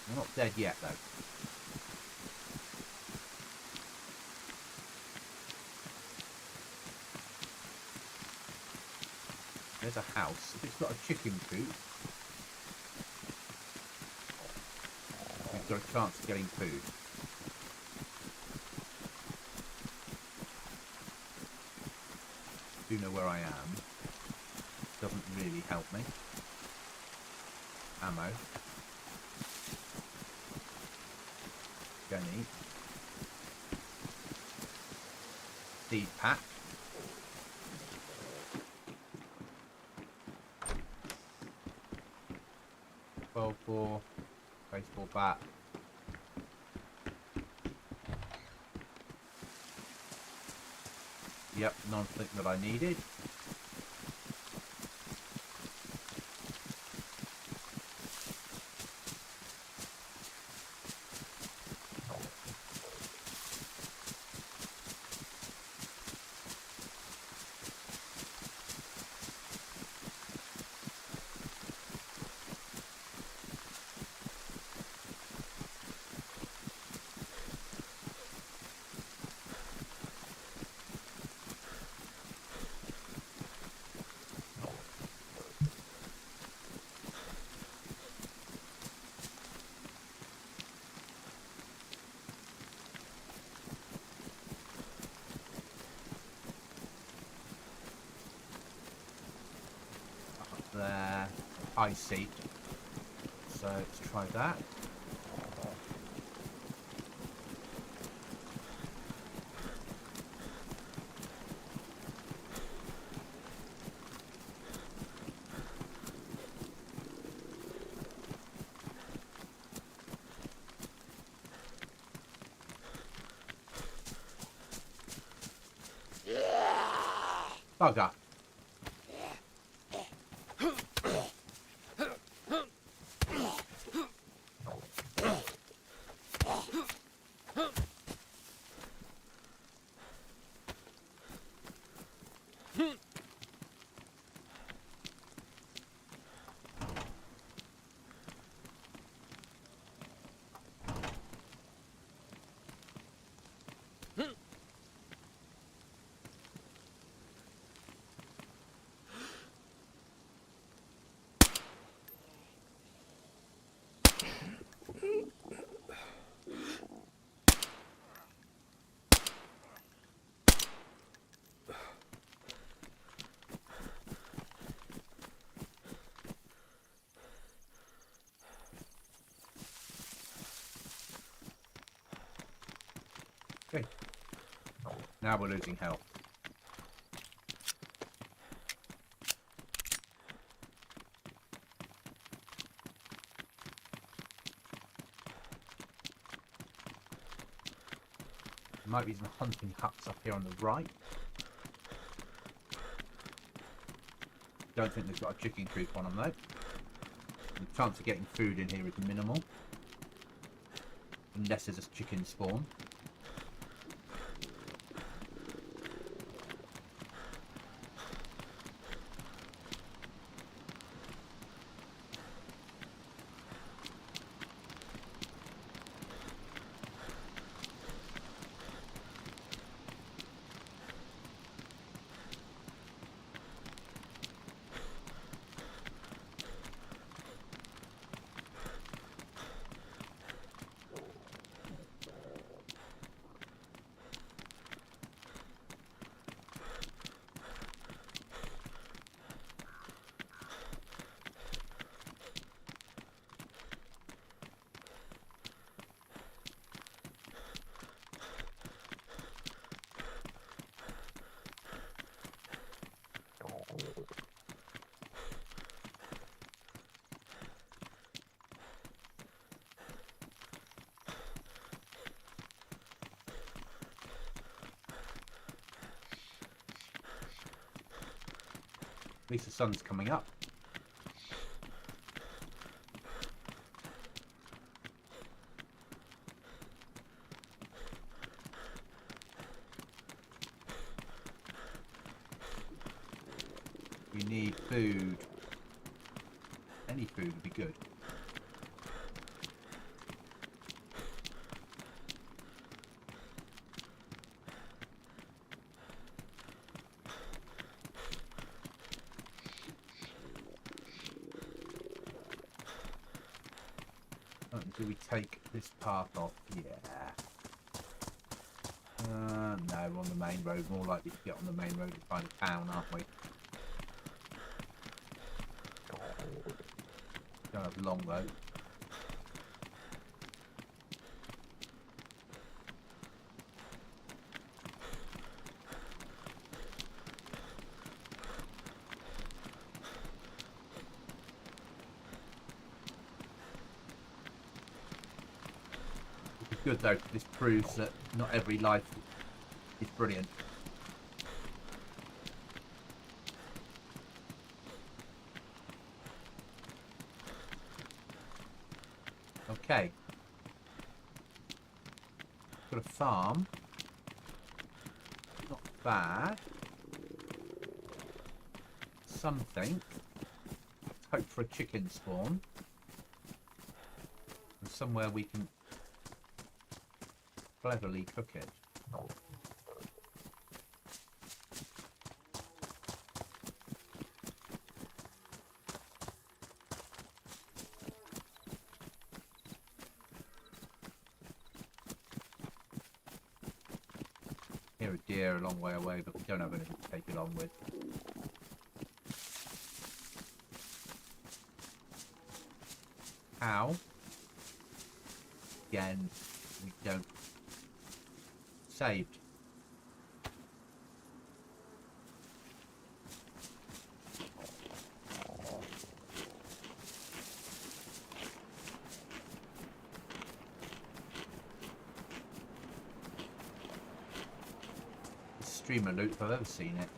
We're not dead yet, though. There's a house. If it's got a chicken coop, we've got a chance of getting food. I do know where I am. Doesn't really help me. Ammo. Gonna eat. Seed pack. .12-4. Baseball bat. Yep, nothing that I needed. There, I see. So let's try that. Bugger. Now we're losing health. There might be some hunting huts up here on the right. Don't think they've got a chicken coop on them though. The chance of getting food in here is minimal. Unless there's a chicken spawn. At least the sun's coming up. We need food. Any food would be good. Do we take this path off? Yeah. No, we're on the main road. More likely to get on the main road and find a town, aren't we? Don't have long though. Good though, this proves that not every life is brilliant. Okay. Got a farm. Not bad. Something. Let's hope for a chicken spawn. And somewhere we can cleverly cook it. Hear a deer a long way away, but we don't have anything to take it on with. How? Again, we don't. Saved. Streamer loot if I've ever seen it.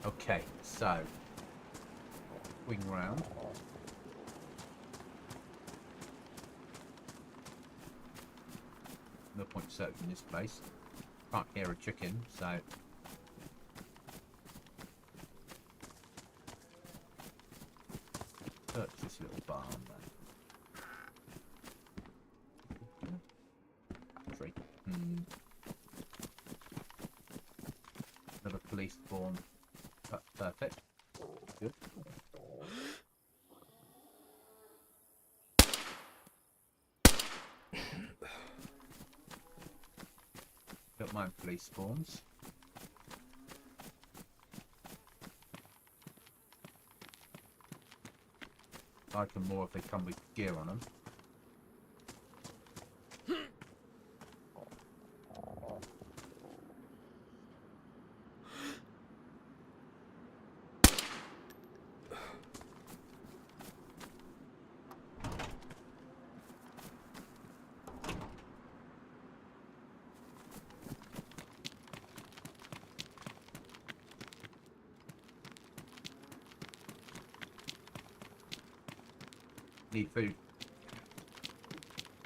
Okay, so swing round. No point searching this place. Can't hear a chicken, so search this little barn then. Tree. Another police spawn. That's perfect. Good. Don't mind police spawns. I like them more if they come with gear on them. need food.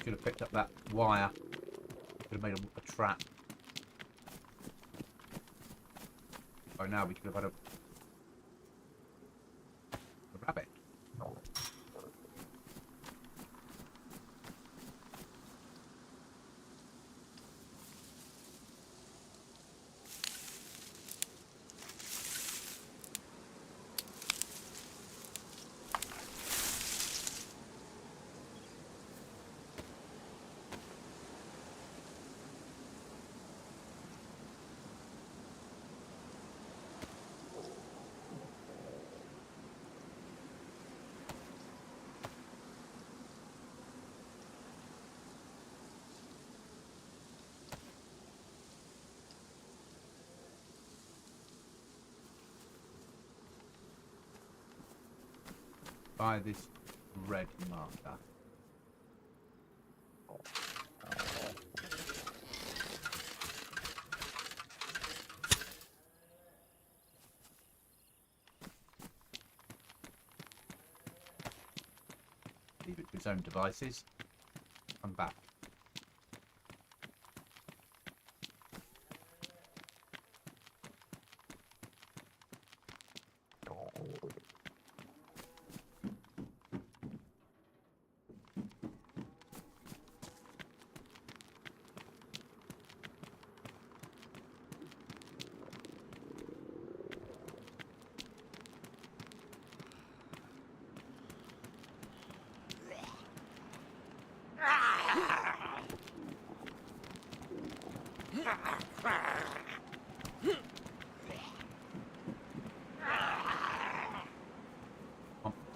Should have picked up that wire. Could have made a trap. Oh, now we could have had a rabbit. By this red marker. Leave it to its own devices. Come back.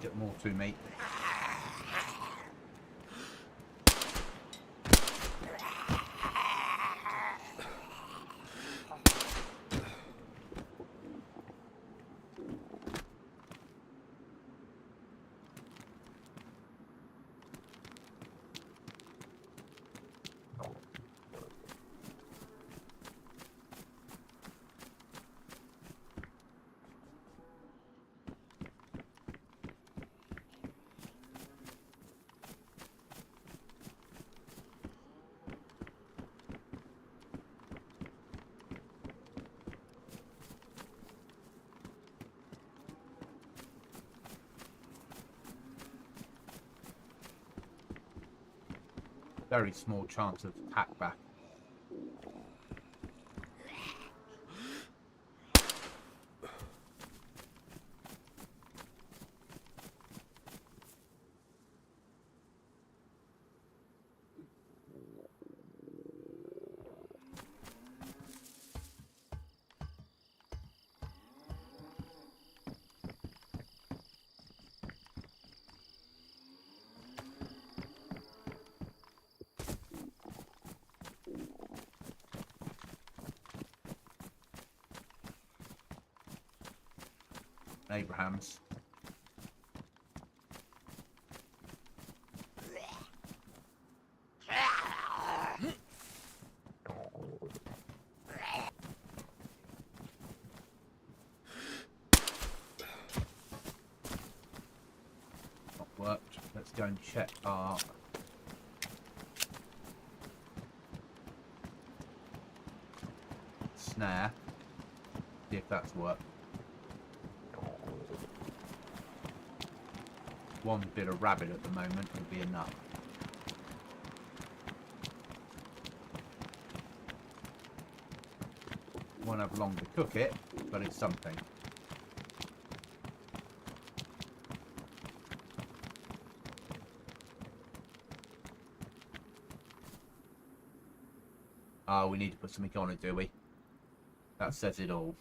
Get more to me. Very small chance of hackback. Abraham's. Not worked. Let's go and check our snare. See if that's worked. One bit of rabbit at the moment will be enough. Won't have long to cook it, but it's something. Oh, we need to put something on it, do we? That says it all.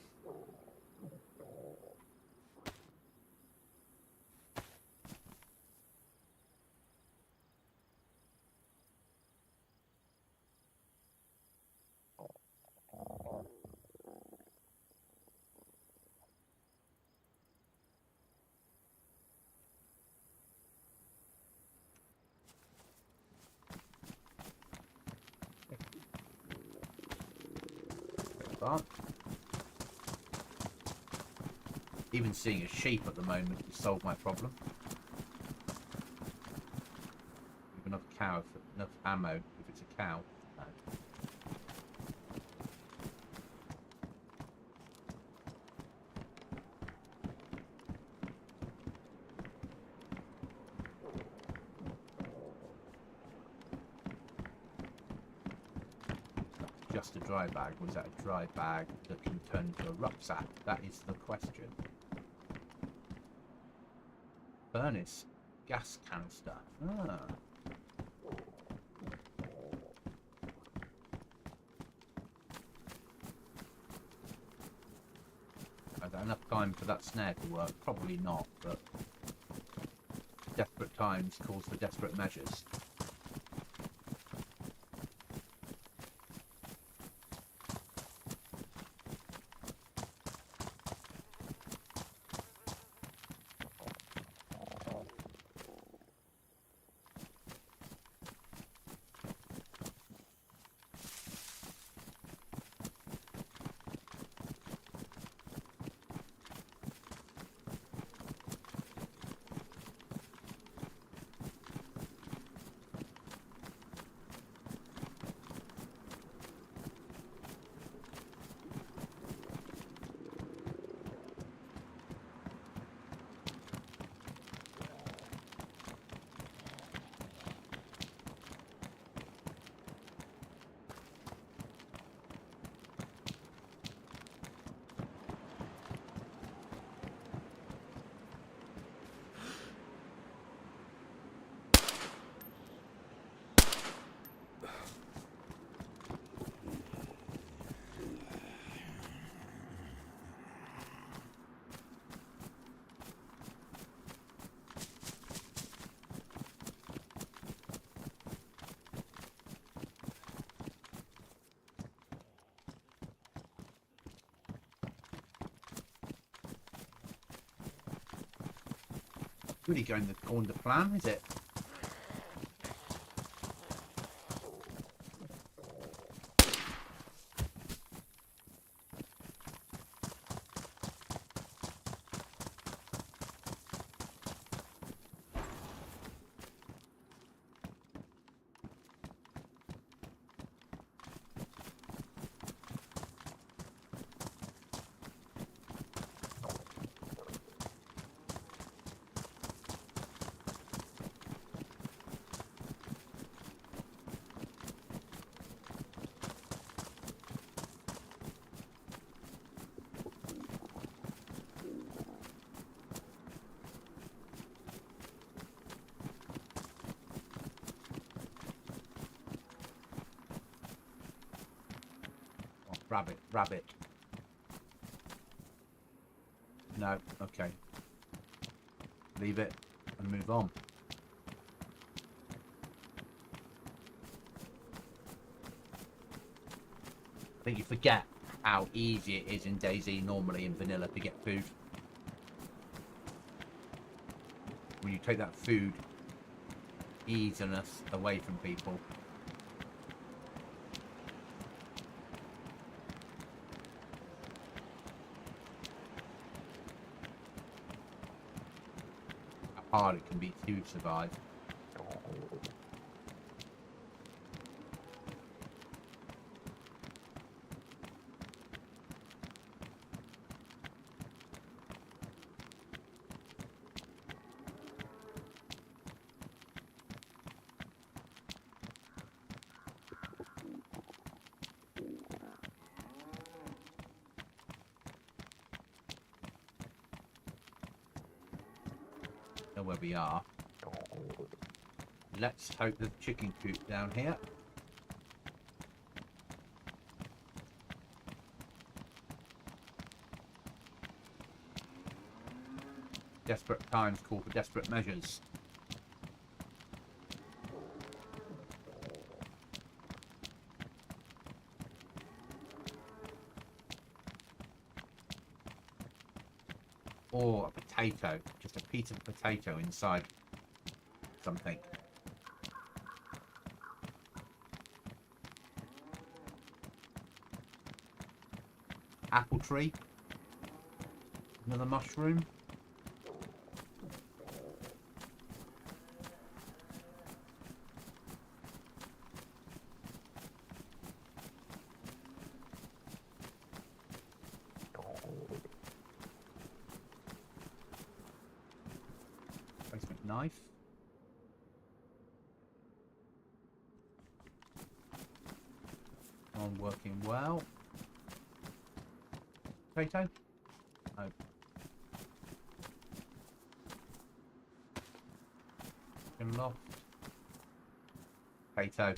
But even seeing a sheep at the moment has solved my problem. ammo if it's a cow. No. Just a dry bag? Was that a dry bag that can turn into a rucksack? That is the question. Furnace. Gas canister. Ah. Is that enough time for that snare to work? Probably not, but desperate times calls for desperate measures. Really going according to plan, is it? Rabbit, rabbit. No, okay. Leave it and move on. I think you forget how easy it is in DayZ normally in vanilla to get food. When you take that food easiness away from people. Hard it can be to survive. Know where we are. Let's hope the chicken coop down here. Desperate times call for desperate measures. Or a potato, just a piece of potato inside something. Apple tree. Another mushroom. knife. On working well. Potato? No. Chicken loft. Potato.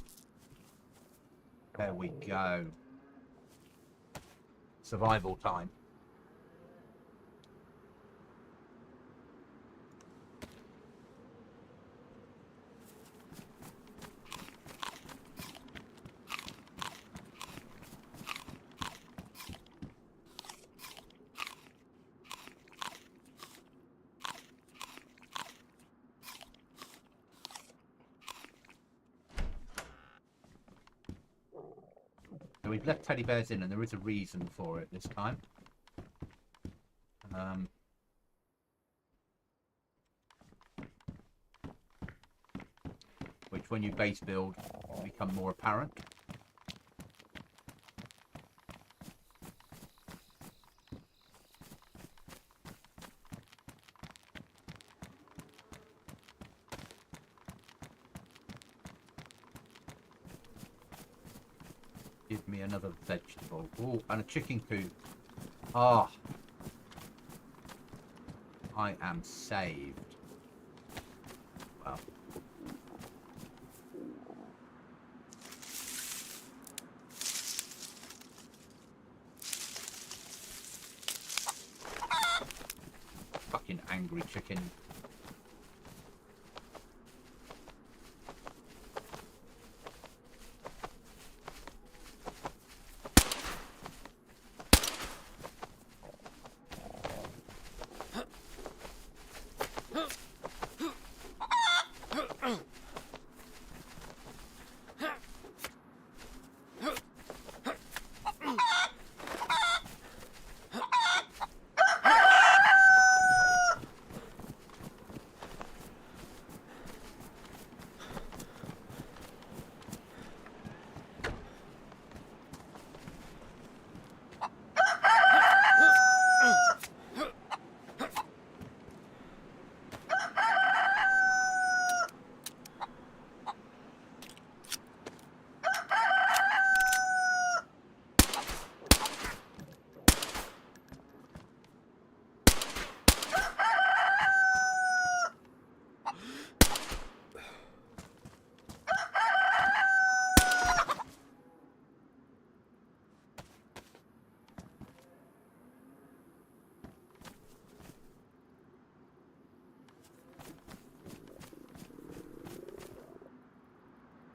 There we go. Survival time. So we've left teddy bears in, and there is a reason for it this time. Which, when you base build, will become more apparent. Give me another vegetable. Oh, and a chicken coop. Ah. I am saved. Well. Fucking angry chicken.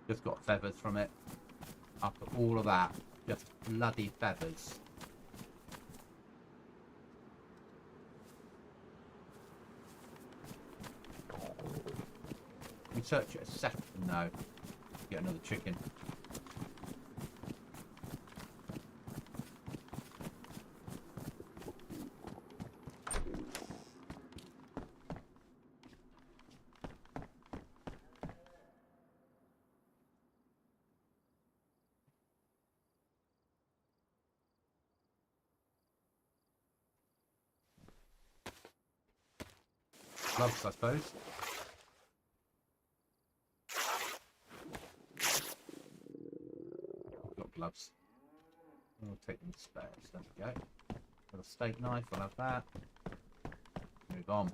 Just got feathers from it. After all of that, just bloody feathers. Can we search it a second? No. Get another chicken. Gloves, I suppose. I've got gloves. We'll take them to spares. There we go. Got a steak knife, I'll have that. Move on.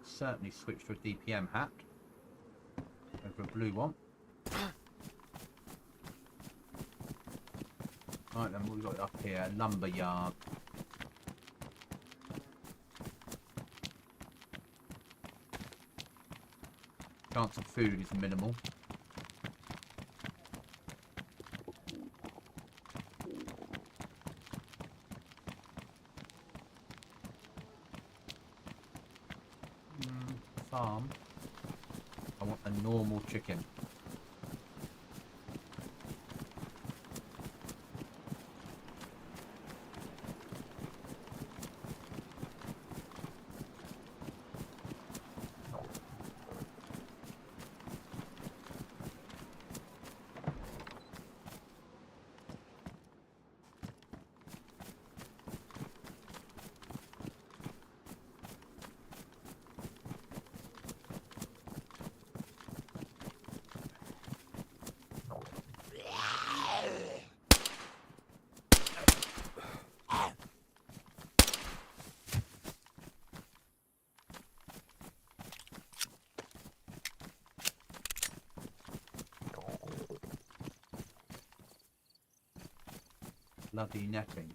Certainly switch to a DPM hat over a blue one. Right then, what we got up here? Lumber yard. Chance of food is minimal. Farm. I want a normal chicken. bloody netting.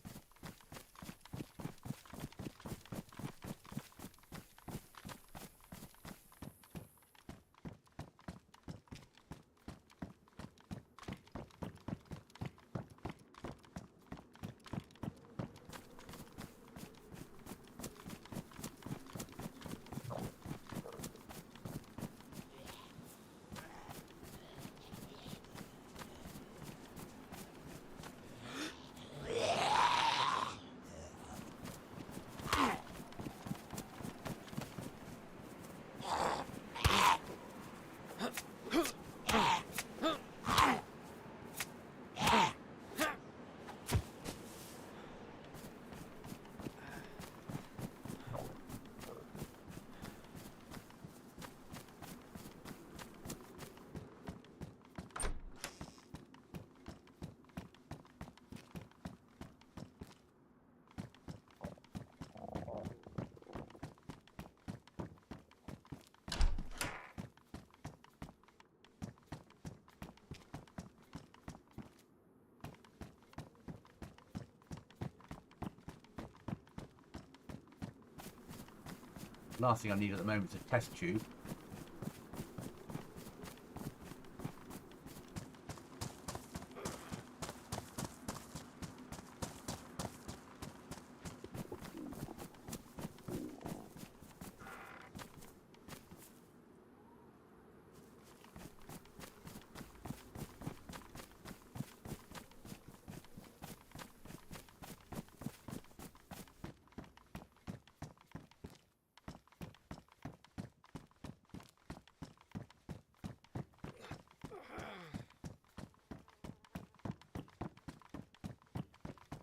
Last thing I need at the moment is a test tube.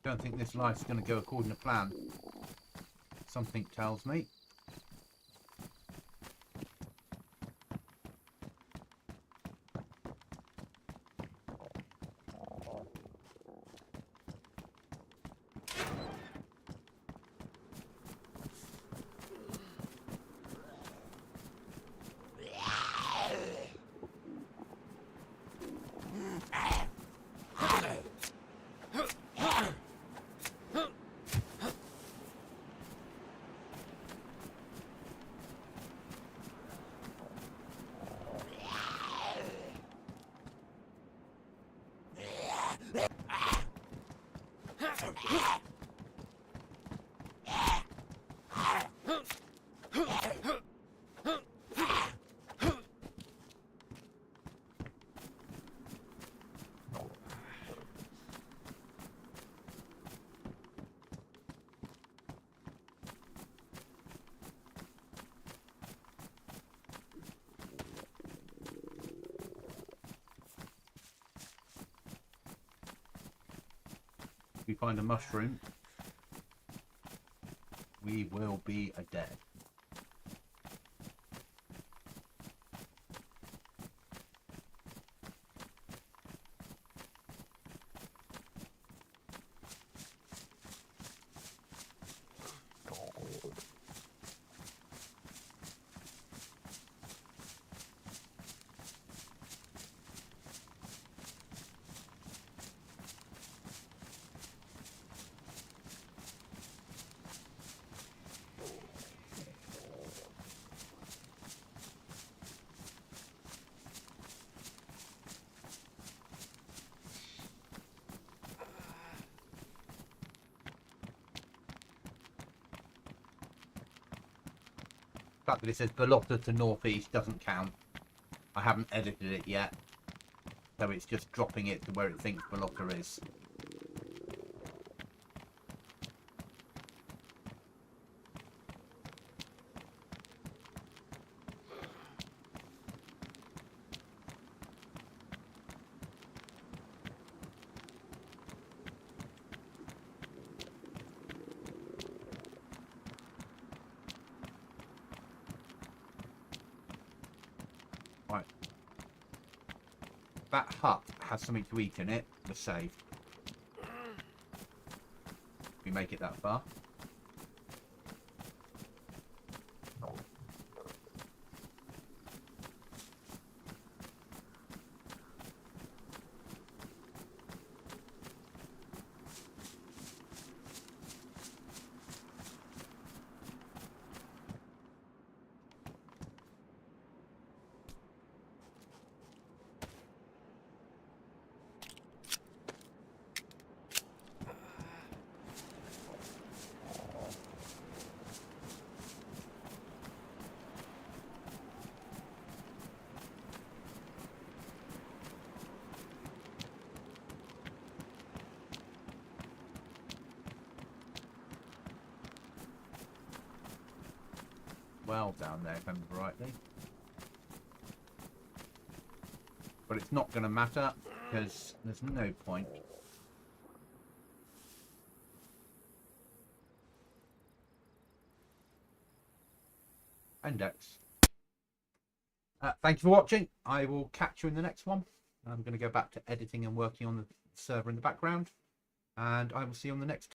Don't think this life's going to go according to plan. Something tells me. If we find a mushroom, we will be dead. The fact that it says Balota to northeast doesn't count. I haven't edited it yet, so it's just dropping it to where it thinks Balota is. Right. That hut has something to eat in it. We're safe. We make it that far. well down there, if I remember rightly. But it's not going to matter because there's no point. Index. Thank you for watching. I will catch you in the next one. I'm going to go back to editing and working on the server in the background, and I will see you on the next